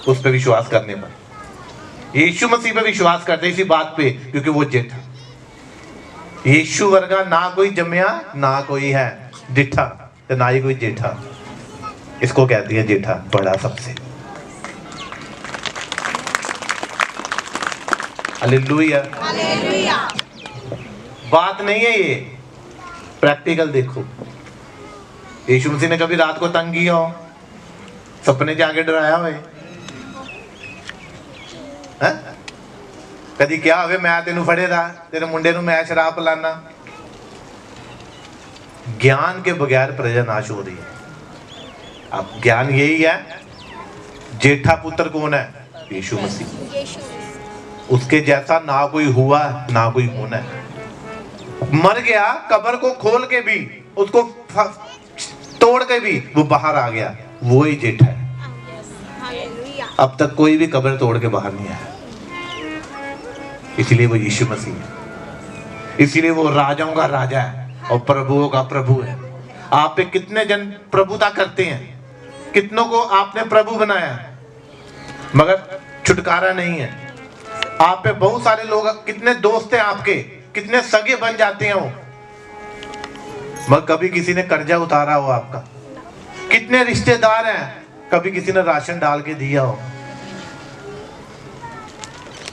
उस पर विश्वास करने पर, यीशु मसीह पे विश्वास करते इसी बात पे, क्योंकि वो जेठा, यीशु वर्गा ना कोई जम्या ना कोई है डिठा, तो ना ही कोई जेठा। इसको कहती है जेठा, बड़ा सबसे। हालेलुया। बात नहीं है ये, प्रैक्टिकल देखो। यीशु मसीह ने कभी रात को तंग किया हो, सपने जाके डराया हुए? कदी क्या हुए मैं तेनू फड़े था, तेरे मुंडे नू मैं शराब पिलाना? ज्ञान के बगैर प्रजा नाश हो रही है। अब ज्ञान यही है, जेठा पुत्र कौन है? यीशु मसीह। उसके जैसा ना कोई हुआ ना कोई होना है। मर गया, कब्र को खोल के भी, उसको तोड़ के भी वो बाहर आ गया, वो ही जेठा है। अब तक कोई भी कब्र तोड़ के बाहर नहीं आया, इसलिए वो यीशु मसीह है। इसीलिए वो राजाओं का राजा है और प्रभुओं का प्रभु है। आप पे कितने जन प्रभुता करते हैं, कितनों को आपने प्रभु बनाया, मगर छुटकारा नहीं है। आप पे बहुत सारे लोग, कितने दोस्त हैं आपके, कितने सगे बन जाते हैं वो, मगर कभी किसी ने कर्जा उतारा हो आपका। कितने रिश्तेदार हैं, कभी किसी ने राशन डाल के दिया हो।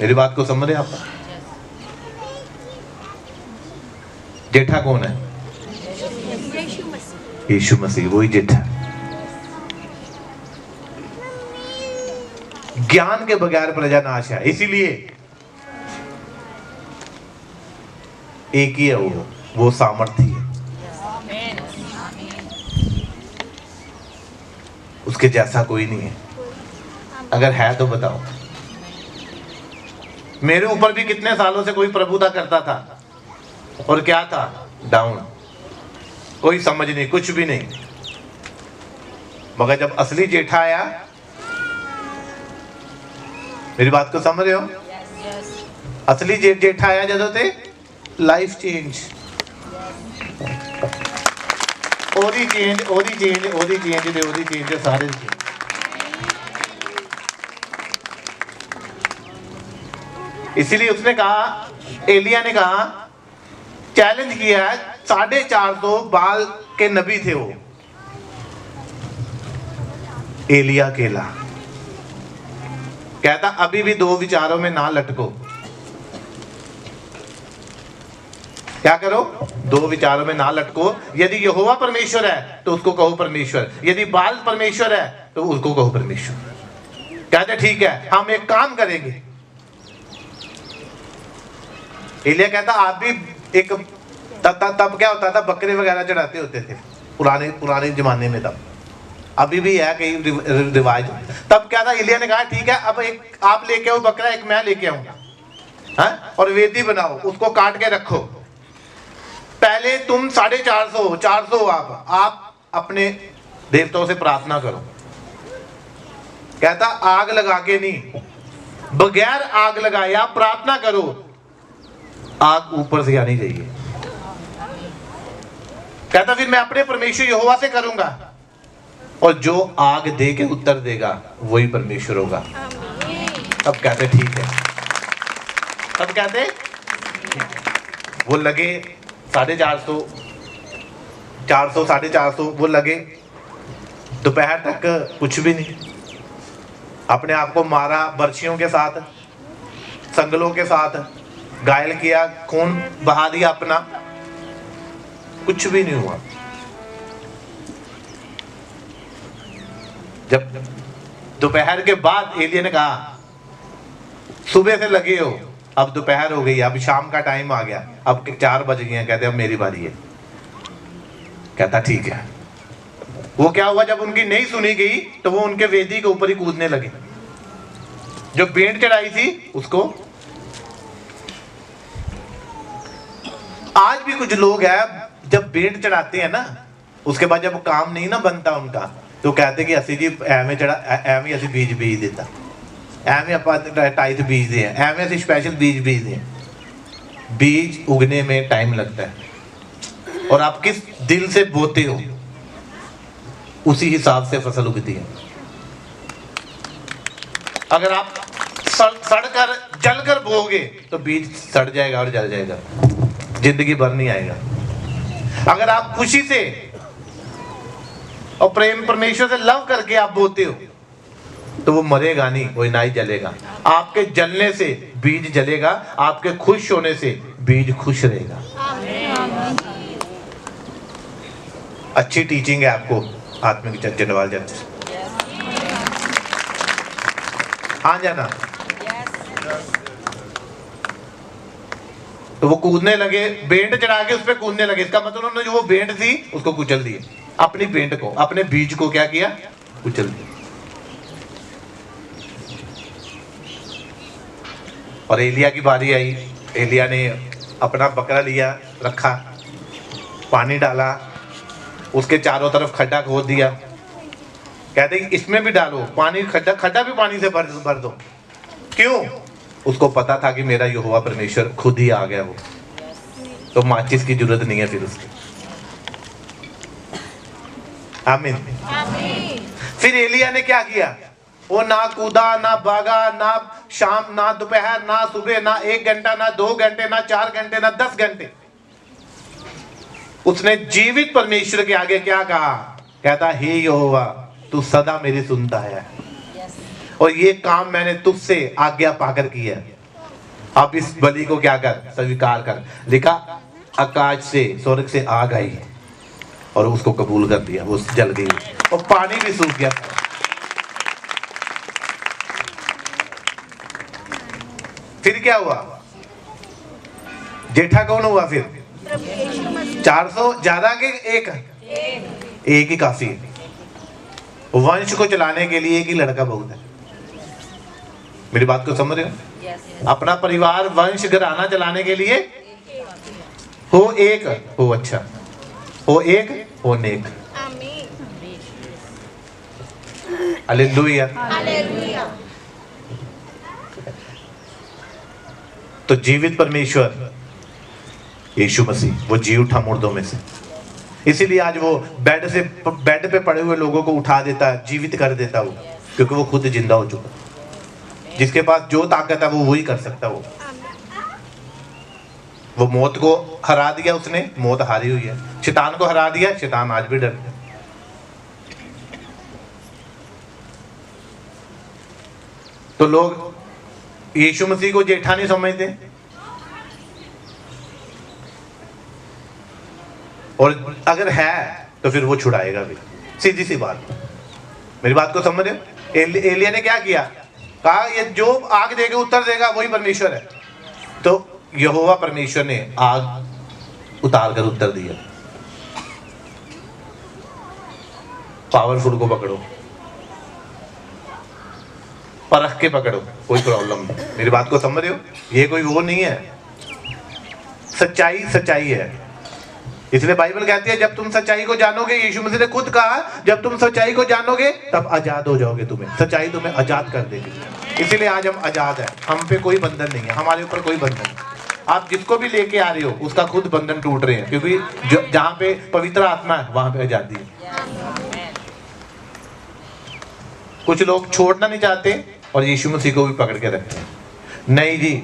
मेरी बात को समझ रहे हैं आप? जेठा कौन है? यीशु मसीह, वही जेठा। ज्ञान के बगैर प्रजा नाश है, इसीलिए एक ही है वो सामर्थ्य है, उसके जैसा कोई नहीं है। अगर है तो बताओ। मेरे ऊपर भी कितने सालों से कोई प्रभुता करता था और क्या था? डाउन, कोई समझ नहीं, कुछ भी नहीं। मगर जब असली जेठा आया, मेरी बात को समझ रहे हो? असली जेठा आया जदों ते लाइफ चेंज, ओदी चेंज, ओदी चेंज, ओदी चेंज, ओदी चेंज, सारे चेंज। इसीलिए उसने कहा, एलिया ने कहा, चैलेंज किया है, 450 बाल के नबी थे वो, एलिया अकेला। कहता अभी भी दो विचारों में ना लटको। क्या करो? दो विचारों में ना लटको। यदि यहोवा परमेश्वर है तो उसको कहो परमेश्वर, यदि बाल परमेश्वर है तो उसको कहो परमेश्वर। कहते ठीक है, हम एक काम करेंगे। एलिया कहता आप भी एक, तब क्या होता था, बकरे वगैरह चढ़ाते होते थे पुराने जमाने में। तब अभी भी है कई रिवाज। तब क्या था, एलिया ने कहा ठीक है, अब एक आप लेके आओ बकरा, एक मैं लेके आऊंगा, और वेदी बनाओ, उसको काट के रखो। पहले तुम 450 आप अपने देवताओं से प्रार्थना करो। कहता आग लगा के नहीं, बगैर आग लगाए आप प्रार्थना करो, आग ऊपर से आनी चाहिए। कहता फिर मैं अपने परमेश्वर यहोवा से करूंगा, और जो आग दे के उत्तर देगा वही परमेश्वर होगा। तब कहते ठीक है, तब कहते वो लगे 450, 450 वो लगे, दोपहर तक कुछ भी नहीं। अपने आप को मारा बर्छियों के साथ, संगलों के साथ घायल किया, खून बहा दिया अपना, कुछ भी नहीं हुआ। जब दोपहर के बाद एलिया ने कहा सुबह से लगे हो, अब दोपहर हो गई, अब शाम का टाइम आ गया, अब 4 बज गए हैं। कहते अब मेरी बारी है। कहता ठीक है। वो क्या हुआ, जब उनकी नहीं सुनी गई तो वो उनके वेदी के ऊपर ही कूदने लगे। जो भेंट चढ़ाई थी उसको। आज भी कुछ लोग हैं, जब भेंट चढ़ाते हैं ना, उसके बाद जब काम नहीं ना बनता उनका, तो कहते कि असी जी एवें चढ़ा, एवें असी बीज देता, एवें आप टाइथ बीजते हैं, एवें असी स्पेशल बीज बीजते हैं। बीज उगने में टाइम लगता है, और आप किस दिल से बोते हो उसी हिसाब से फसल उगती है। अगर आप सड़कर जलकर बोओगे तो बीज सड़ जाएगा और जल जाएगा, जिंदगी भर नहीं आएगा। अगर आप खुशी से और प्रेम परमेश्वर से लव करके आप बोते हो तो वो मरेगा नहीं, वो ना ही जलेगा। आपके जलने से बीज जलेगा, आपके खुश होने से बीज खुश रहेगा। अच्छी टीचिंग है आपको आत्मिक जनवाल जन। हाँ जाना। तो वो कूदने लगे, भेंट चढ़ा के उस पर कूदने लगे। इसका मतलब उन्होंने जो वो भेंट थी उसको कुचल दिए, अपनी भेंट को, अपने बीज को क्या किया, कुचल दिया। और एलिया की बारी आई। एलिया ने अपना बकरा लिया, रखा, पानी डाला, उसके चारों तरफ खड्डा खोद दिया। कहते इसमें भी डालो पानी, खड्डा खड्डा भी पानी से भर दो। क्यों? उसको पता था कि मेरा यहोवा परमेश्वर खुद ही आ गया। वो तो माचिस की जरूरत नहीं है फिर उसकी। आमीन। फिर एलिया ने क्या किया? वो ना कूदा, ना भागा, ना शाम, ना दोपहर, ना सुबह, ना 1 घंटा, ना 2 घंटे, ना 4 घंटे, ना 10 घंटे। उसने जीवित परमेश्वर के आगे क्या कहा? कहता हे यहोवा तू सदा मेरी सुनता है और ये काम मैंने तुझसे आज्ञा पाकर किया। अब इस बलि को क्या कर? स्वीकार कर। लिखा आकाश से, स्वर्ग से आग आई और उसको कबूल कर दिया। वो जल गई और पानी भी सूख गया। फिर क्या हुआ? जेठा कौन हुआ फिर? 400 ज्यादा के एक ही काफी है। वंश को चलाने के लिए एक ही लड़का बहुत है। मेरी बात को समझ रहे हो? अपना परिवार, वंश, घराना चलाने के लिए हो एक, हो अच्छा, हो एक, हो नेक। हालेलुया। तो जीवित परमेश्वर यीशु मसीह वो जी उठा मुर्दों में से। इसीलिए आज वो बेड पे पड़े हुए लोगों को उठा देता है, जीवित कर देता है वो, क्योंकि वो खुद जिंदा हो चुका। जिसके पास जो ताकत है वो वही कर सकता है। वो मौत को हरा दिया उसने, मौत हारी हुई है। शैतान को हरा दिया, शैतान आज भी डरता है। तो लोग यीशु मसीह को जेठा नहीं समझते और अगर है तो फिर वो छुड़ाएगा भी। सीधी सी बात। मेरी बात को समझ रहे हो? एलिया ने क्या किया? कहा ये जो आग देगा उत्तर देगा वही परमेश्वर है। तो यहोवा परमेश्वर ने आग उतार कर उत्तर दिया। पावरफुल को पकड़ो, परख के पकड़ो, कोई प्रॉब्लम नहीं। मेरी बात को समझ रहे हो? ये कोई वो नहीं है। सच्चाई सच्चाई है। इसलिए बाइबल कहती है जब तुम सच्चाई को जानोगे, यीशु मसीह ने खुद कहा जब तुम सच्चाई को जानोगे तब आजाद हो जाओगे। तुम्हें सच्चाई तुम्हें आजाद कर देगी। इसीलिए आज हम आजाद हैं। हम पे कोई बंधन नहीं है, हमारे ऊपर कोई बंधन नहीं। आप जिसको भी लेके आ रहे हो उसका खुद बंधन टूट रहे हैं, क्योंकि जहां पे पवित्र आत्मा है वहां पे आजादी है। कुछ लोग छोड़ना नहीं चाहते और यीशु मसीह को भी पकड़ के रखते हैं। नहीं जी,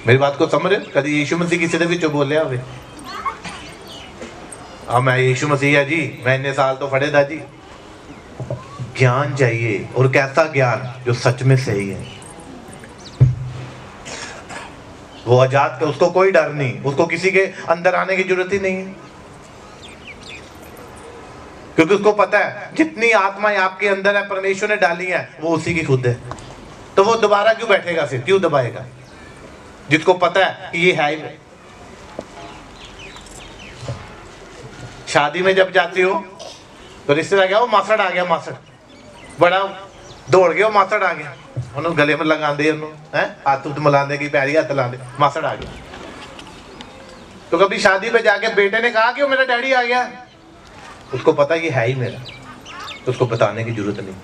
मेरी बात को समझ रहे हो? कभी यीशु मसीह किसी ने भी चुप बोले हुए अब मैं यीशु मसीह है जी, मैं इतने साल तो फड़े था जी। ज्ञान चाहिए, और कैसा ज्ञान? जो सच में सही है। वो आजाद का, उसको कोई डर नहीं, उसको किसी के अंदर आने की जरूरत ही नहीं है, क्योंकि उसको पता है जितनी आत्माएं आपके अंदर है परमेश्वर ने डाली है वो उसी की खुद है। तो वो दोबारा क्यों बैठेगा? फिर क्यों दबाएगा? जिसको पता है कि ये है ही। शादी में जब जाती हो तो रिश्तेदार क्या, वो मासड़ आ गया, मासड़ बड़ा दौड़ गया, वो मासड़ आ गया, उन्होंने गले में लगा दे, उन्होंने हाथ उठ मिलाने की, पैरी हाथ ला दे, मासड़ आ गया। तो कभी शादी पे जाके बेटे ने कहा कि वो मेरा डैडी आ गया? उसको पता ये है ही मेरा, तो उसको बताने की जरूरत नहीं।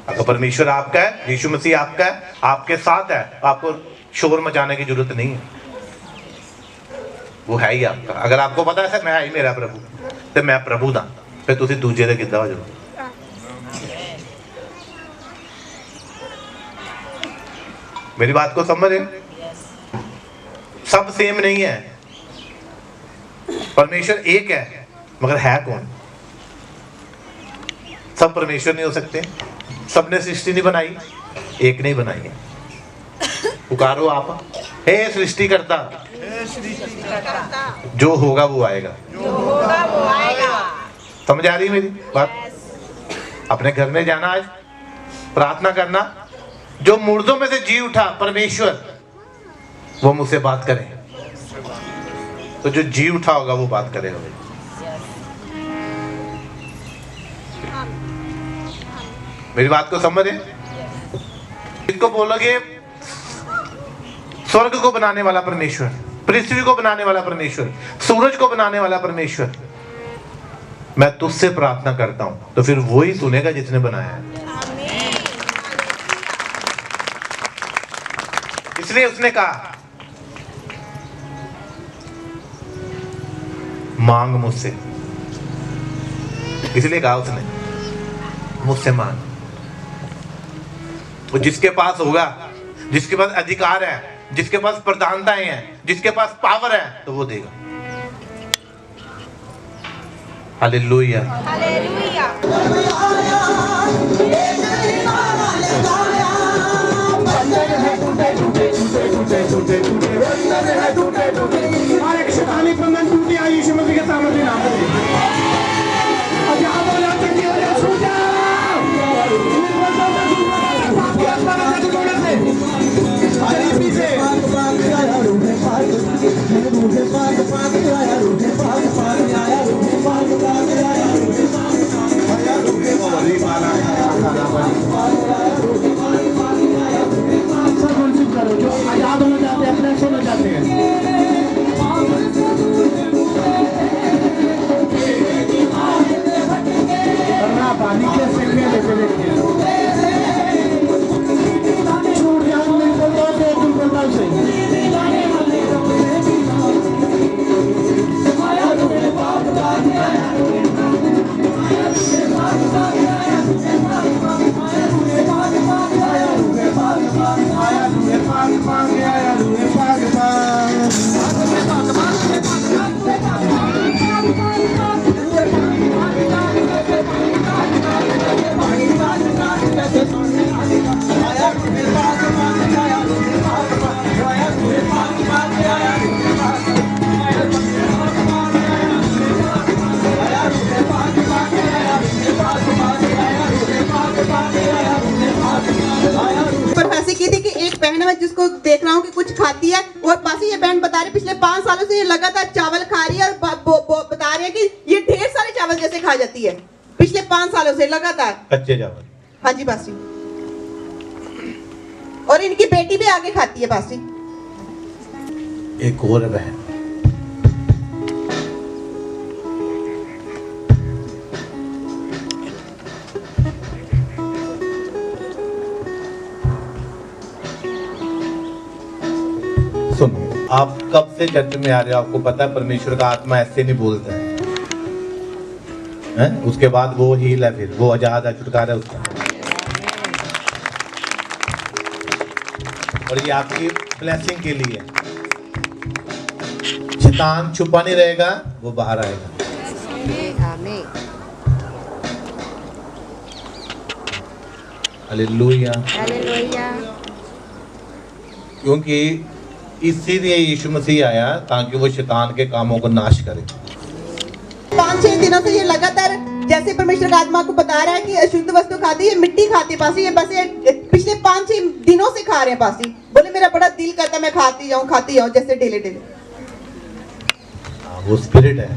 अगर परमेश्वर आपका है, यीशु मसीह आपका है, आपके साथ है, आपको शोर मचाने की जरूरत नहीं है। वो है ही आपका। अगर आपको पता है मैं ही मेरा प्रभु, तो मैं प्रभु दा, फिर तुसी दूजे दे किद्दां हो जाओ। मेरी बात को समझ रहे? सब सेम नहीं है। परमेश्वर एक है, मगर है कौन? सब परमेश्वर नहीं हो सकते। सबने सृष्टि नहीं बनाई, एक नहीं बनाई है। पुकारो आप, हे सृष्टि करता, जो होगा वो आएगा। समझ आ रही मेरी बात? अपने घर में जाना, आज प्रार्थना करना, जो मुर्दों में से जी उठा परमेश्वर वो मुझसे बात करे। तो जो जी उठा होगा वो बात करेगा। मेरी बात को समझ रहे? इसको बोलोगे स्वर्ग को बनाने वाला परमेश्वर, पृथ्वी को बनाने वाला परमेश्वर, सूरज को बनाने वाला परमेश्वर, मैं तुझसे प्रार्थना करता हूं, तो फिर वही सुनेगा जिसने बनाया है। इसलिए उसने कहा मांग मुझसे, इसलिए कहा उसने मुझसे मांग। तो जिसके पास होगा, जिसके पास अधिकार है, जिसके पास प्रधानताएं हैं, जिसके पास पावर है, तो वो देगा। हालेलुया। हर एक शैतानी बंधन टूट गया यीशु मसीह के सामर्थ्य नाम में। जो आजाद होना चाहते हैं, अपने होना चाहते हैं, पानी के सिक्के लेते देखिए छूट जान नहीं बोलता तो तुम बोलता से जिसको देख रहा हूँ कि कुछ खाती है, और पासी ये बहन बता रही पिछले 5 सालों से ये लगातार चावल खा रही है, और बता रही है कि ये ढेर सारे चावल जैसे खा जाती है पिछले 5 सालों से लगातार कच्चे चावल। हाँ जी पासी, और इनकी बेटी भी आगे खाती है पासी। एक और बहन सुनो, आप कब से चर्च में आ रहे हो, आपको पता है परमेश्वर का आत्मा ऐसे नहीं बोलता है? उसके बाद वो हील है, फिर वो आजाद है, छुटकारा है उसका। और ये आपकी ब्लेसिंग के लिए, शैतान छुपा नहीं रहेगा, वो बाहर आएगा। हालेलुया। क्योंकि इसीलिए यीशु मसीह आया ताकि वो शैतान के कामों को नाश करे। 5-6 दिनों से ये लगातार जैसे परमेश्वर का आत्मा को बता रहा है कि अशुद्ध वस्तु खाती है, मिट्टी खाती है पासी, ये बस ये पिछले 5-6 दिनों से खा रहे हैं पासी। बोले मेरा बड़ा दिल करता है मैं खाती जाऊं जैसे डेली। वो स्पिरिट है,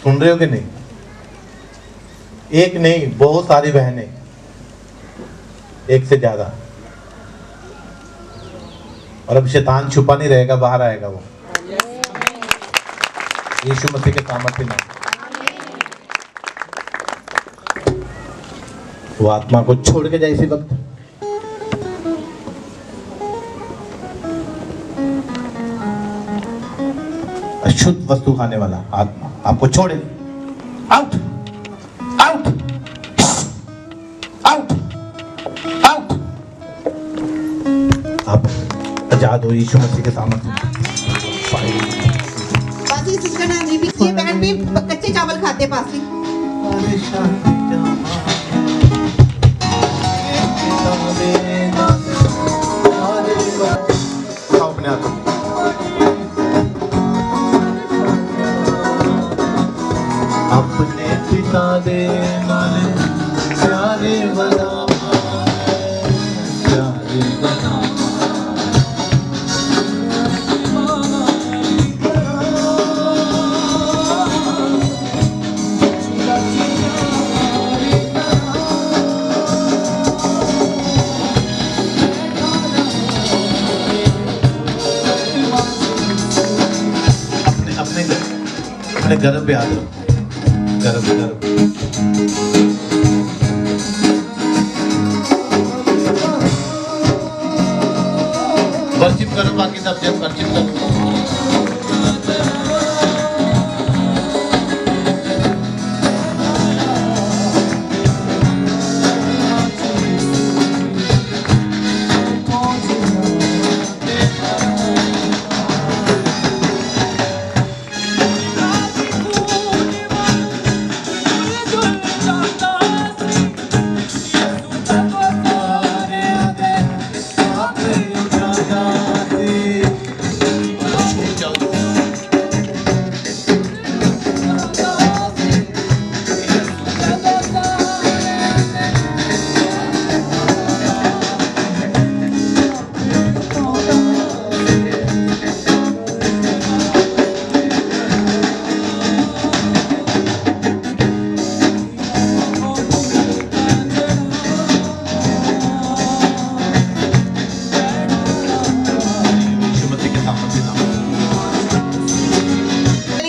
सुन रहे हो कि नहीं? एक नहीं, बहुत सारी बहनें, एक से ज्यादा। और अब शैतान छुपा नहीं रहेगा, बाहर आएगा वो, यीशु मसीह के सामर्थ्य में। वो आत्मा को छोड़ के जाए इसी वक्त। अशुद्ध वस्तु खाने वाला आत्मा आपको छोड़े, आउट आउट आउट आउट। आप आजाद हो यीशु मसीह के सामर्थ्य। पासी सिस्टर ने भी, ये बहन भी कच्चे चावल खाते पासी। अपने आप अपने पिता दे नाले प्यारे बना, प्यारे बना। अपने गर्भ पे याद रखो, गर्भ। वर्शिप करो, बाकी सब जब वर्शिप करो।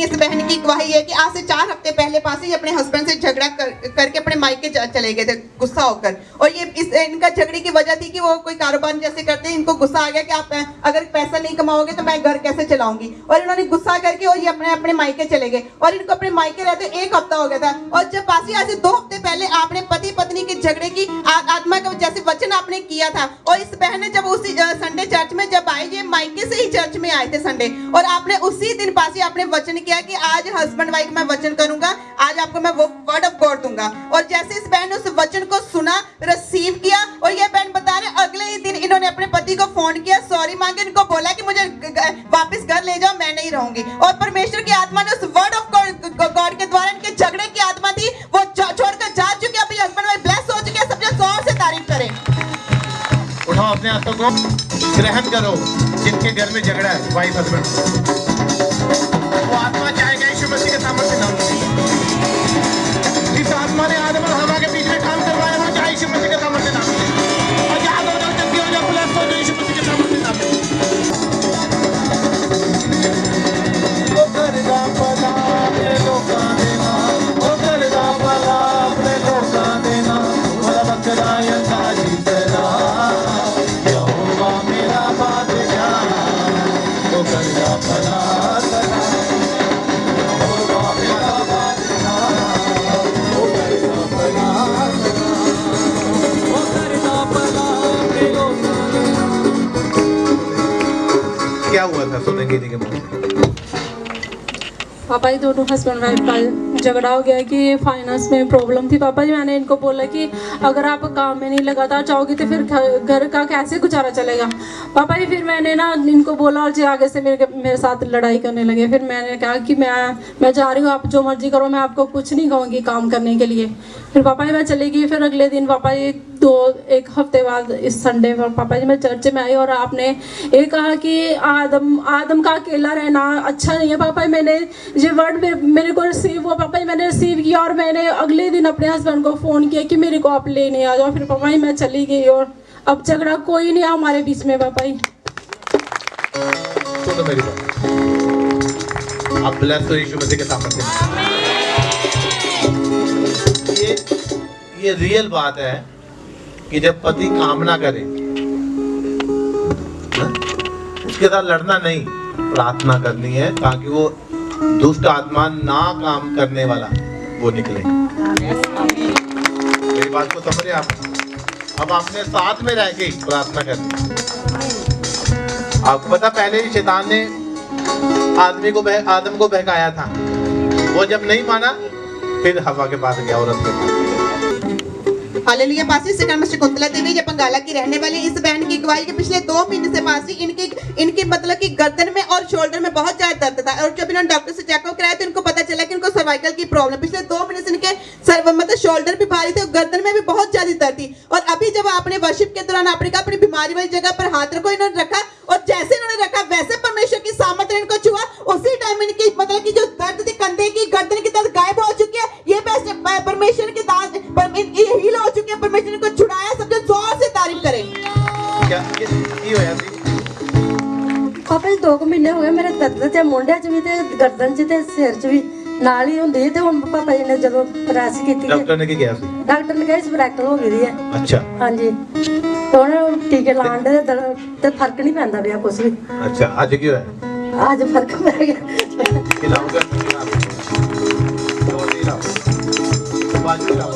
इस बहन की गवाही है कि आज से 4 हफ्ते पहले पासी अपने हस्बैंड से झगड़ा करके अपने मायके चले गए थे गुस्सा होकर। और ये इनका झगड़े की वजह थी कि वो कोई कारोबार जैसे करते हैं, इनको गुस्सा आ गया कि आप अगर पैसा नहीं कमाओगे तो मैं घर कैसे चलाऊंगी। और इन्होंने गुस्सा करके और ये अपने मायके चले गए और इनको अपने मायके रहते 1 हफ्ता हो गया था। और जब पासी आज से 2 हफ्ते पहले आपने पति पत्नी के झगड़े की आत्मा का जैसे वचन आपने किया था। और इस बहन ने जब उसी संडे चर्च में जब आए, ये मायके से ही चर्च में आए थे संडे, और आपने उसी दिन पासी आपने वचन किया कि आज हस्बैंड वाइफ मैं वचन करूंगा, आज आपको मैं वो वर्ड ऑफ गॉड दूंगा। और जैसे इस बहन ने उस वचन को सुना, रिसीव किया, और ये बहन बता रहे अगले ही दिन इन्होंने अपने पति को फोन किया, सॉरी मांगे, इनको बोला कि मुझे वापस घर ले जाओ, मैं नहीं रहूंगी। और परमेश्वर की आत्मा ने उस वर्ड ऑफ गॉड के द्वारा इनके झगड़े की आत्मा थी वो छोड़कर जा चुकी है। अभी हस्बैंड वाइफ ब्लेस हो चुके हैं। सब जोर से तारीफ करें। उठाओ अपने हाथों को, ग्रहण करो जिनके घर में झगड़ा है, वाइफ हस्बैंड, वो आत्मा चाहेगा यीशु मसीह के सामर्थ्य नाम से। जिस आत्मा ने आदम और हवा के बीच में काम करवाया वो चाहे यीशु मसीह के सामर्थ्य नाम से। और जहाँ दो दल चलती हो जाए प्लस हो यीशु मसीह के सामर्थ्य नाम से। वो करदा भला अपने लोकां दे नाम, वो करदा भला अपने लोकां दे नाम, भला बकरा यंदा जीतना यहोवा मेरा बादशाह, वो करदा भला क्या हुआ था सुनेंगे जी के मुंह से। पापा जी दोनों हस्बैंड वाइफ का झगड़ा हो गया कि फाइनेंस में प्रॉब्लम थी। पापा जी मैंने इनको बोला कि अगर आप काम में नहीं लगातार चाहोगे तो फिर घर का कैसे गुजारा चलेगा। पापा जी फिर मैंने ना इनको बोला और जी आगे से मेरे साथ लड़ाई करने लगे। फिर मैंने कहा कि मैं जा रही हूँ, आप जो मर्जी करो, मैं आपको कुछ नहीं कहूँगी काम करने के लिए। फिर पापा जी मैं चली गई। फिर अगले दिन पापा जी 1 हफ्ते बाद इस संडे पर पापा जी मैं चर्च में आई और आपने ये कहा कि आदम का अकेला रहना अच्छा नहीं है। पापा जी मैंने ये वर्ड मेरे को रिसीव हुआ। पापा जी मैंने रिसीव किया और मैंने अगले दिन अपने हस्बैंड को फ़ोन किया कि मेरे को आप लेने आ जाओ। फिर पापा जी मैं चली गई और अब झगड़ा कोई नहीं है हमारे बीच में। पापा जी सुनो मेरी बात, आप ब्लेस हो यीशु मसीह के सामर्थ्य। ये रियल बात है कि जब पति काम ना करे उसके साथ लड़ना नहीं, प्रार्थना करनी है ताकि वो दुष्ट आत्मा ना काम करने वाला वो निकले। मेरी बात को समझे आप? अब आपने साथ में रह के प्रार्थना करनी। आपको पता पहले ही शैतान ने आदम को बहकाया था। वो जब नहीं माना फिर हवा के पास गया, औरत के पास। हालेलुया। पासी से नमस्ते कुंतला देवी ये बंगाला की रहने वाली इस बहन की गवाही के पिछले 2 महीने से पासी इनकी मतलब कि गर्दन में और शोल्डर में बहुत ज्यादा दर्द था। और जब इन्होंने डॉक्टर से चेकअप कराया तो इनको पता चला कि इनको सर्वाइकल की प्रॉब्लम। पिछले 2 महीने से इनके मतलब शोल्डर भी भारी थे और गर्दन में भी बहुत ज्यादा दर्द थी। और अभी जब आपने वर्शिप के दौरान आपने कहा अपनी बीमारी वाली जगह पर हाथ रखो, इन्होंने रखा और जैसे इन्होंने रखा वैसे परमेश्वर की सामर्थ्य इनको छुआ। उसी टाइम इनकी मतलब की जो दर्द थी कंधे की गर्दन की दर्द गायब हो चुकी है। ये परमेश्वर की दान हील हो चुकी है। परमेश्वर को छुड़ाया। सब जो जोर से तारीफ करें। क्या ये होया थी? पापा जी 2 महीने हो गए मेरे दर्द थे, मुंडे च भी ते गर्दन च ते सिर च भी ਨਾਲ ਹੀ ਹੁੰਦੀ ਤੇ ਹੁਣ ਪਾਪਾ ਜੀ ਨੇ ਜਦੋਂ ਪ੍ਰੈਸ ਕੀਤੀ ਡਾਕਟਰ ਨੇ ਕੀ ਕਿਹਾ ਸੀ? ਡਾਕਟਰ ਨੇ ਕਿਹਾ ਸਪਰੈਕਟਲ ਹੋ ਗਈ ਦੀ ਹੈ। ਅੱਛਾ ਹਾਂਜੀ ਹੁਣ ਟੀਕੇ ਲਾਉਣ ਦੇ ਤੇ ਫਰਕ ਨਹੀਂ ਪੈਂਦਾ ਪਿਆ ਕੁਛ ਵੀ। ਅੱਛਾ ਅੱਜ ਕੀ ਹੋਇਆ? ਅੱਜ ਫਰਕ ਪੈ ਗਿਆ। ਖਿਲਾਉਂਗਾ ਜੋਰ ਦੀ ਲਾਓ ਬਾਜੂ ਦੀ ਲਾਓ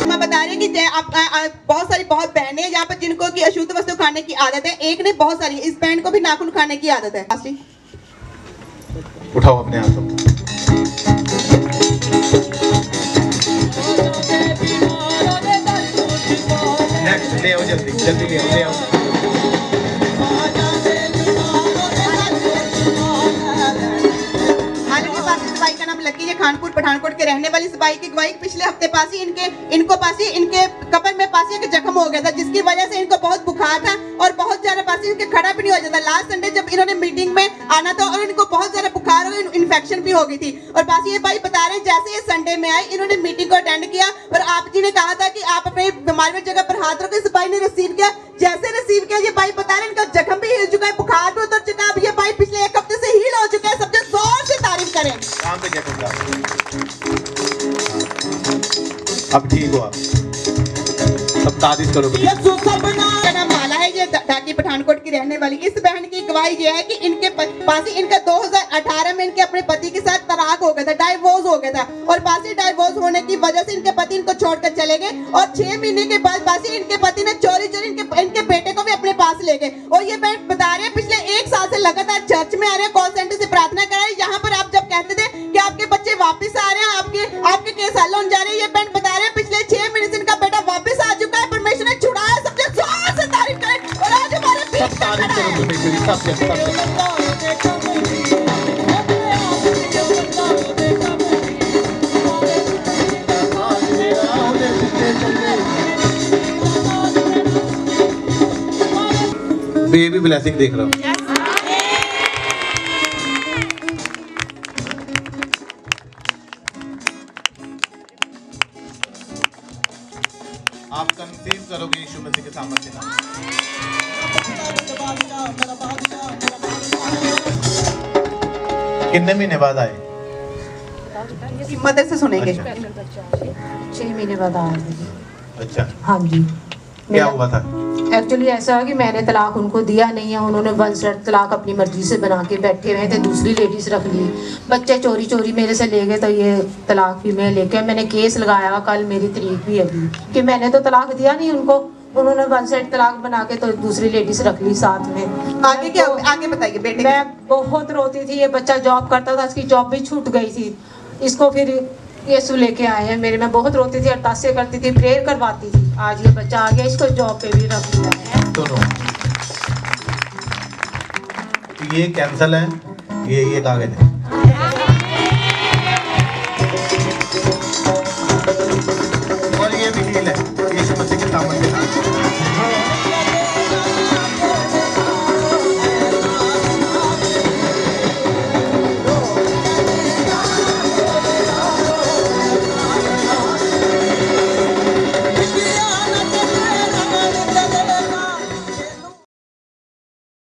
मैं बता रही हूँ कि बहुत सारी बहुत बहनें हैं यहाँ पर जिनको की अशुद्ध वस्तु खाने की आदत है। एक ने बहुत सारी, इस बहन को भी नाखून खाने की आदत है। उठाओ अपने हाथों नेक्स्ट ले आओ जल्दी जल्दी ले आओ सिपाही का नाम लकी है, खानपुर पठानकोट के रहने वाली सिपाही की गवाही पिछले हफ्ते पासी इनके कपड़ में पासी का जख्म हो गया था, जिसकी वजह से इनको बहुत बुखार था और बहुत ज्यादा पासी इनके खड़ा भी नहीं हो जाता। लास्ट संडे जब इन्होंने मीटिंग में आना था और इनको बहुत ज्यादा बुखार और इन्फेक्शन भी हो गई थी। और पासी ये भाई बता रहे हैं जैसे ये संडे में आए इन्होंने मीटिंग को अटेंड किया और आप जी ने कहा था कि आप अपने बीमारी जगह पर हाथ रखो। सिपाही ने रिसीव किया, जैसे रिसीव किया ये भाई बता रहे हैं इनका जख्म भी हिल चुका है, बुखार भी उतर चुका है। अब ये भाई पिछले 1 हफ्ते से हील हो चुका है। सबसे जोर से तारीफ करें। काम पे जैकेट डालो अब ठीक हो आप सब तारीफ करो का नाम माला है, ये ढाकी पठानकोट की रहने वाली। इस बहन की गवाही ये है कि इनके पासी इनका 2018 में इनके अपने पति के साथ तलाक हो गया था, डाइवोर्स हो गया था। और पासी डाइवोर्स होने की वजह से इनके पति इनको छोड़कर चले गए और 6 महीने के बाद पासी इनके पति ने चोरी इनके बेटे को भी अपने पास ले गए। और ये बहन बता रहे हैं पिछले 1 साल से लगातार चर्च में आ रहे हैं, कॉल सेंटर से प्रार्थना कर रहे हैं। यहाँ पर आप जब कहते थे कि आपके बच्चे वापिस आ रहे हैं, आपके केस हल होने जा रहे हैं, ये बहन बता रहे हैं पिछले 6 महीने से इनका बेटा वापिस आ चुका है, परमेश्वर ने छुड़ाया। सबसे जोर से तारीफ करें और आज हमारे बीच में खड़ा है। बेबी ब्लेसिंग देख रहा हूँ आप कंसीव करोगे यीशु मसीह के सामर्थ्य से। कितने महीने बाद आए? मदर से सुनेंगे। 6 महीने बाद आया था। अच्छा हाँ जी। क्या हुआ था? एक्चुअली ऐसा है कि मैंने तलाक उनको दिया नहीं है, उन्होंने 1 साइड तलाक अपनी मर्जी से बना के बैठे हुए थे, दूसरी लेडीज रख ली, बच्चे चोरी चोरी मेरे से ले गए, तो ये तलाक भी मैं लेके मैंने केस लगाया। कल मेरी तारीख भी अभी कि मैंने तो तलाक दिया नहीं उनको, उन्होंने 1 साइड तलाक बना के तो दूसरी लेडीज रख ली साथ में। आगे क्या आगे बताइए बेटे। मैं बहुत रोती थी, ये बच्चा जॉब करता था, इसकी जॉब भी छूट गई थी, इसको फिर यीशु लेके आए हैं मेरे। मैं बहुत रोती थी, अरदासें करती थी, प्रेयर करवाती थी। आज ये बच्चा आ गया, इसको जॉब पे भी रख दिया है। दोनों ये कैंसल है, ये कागज है।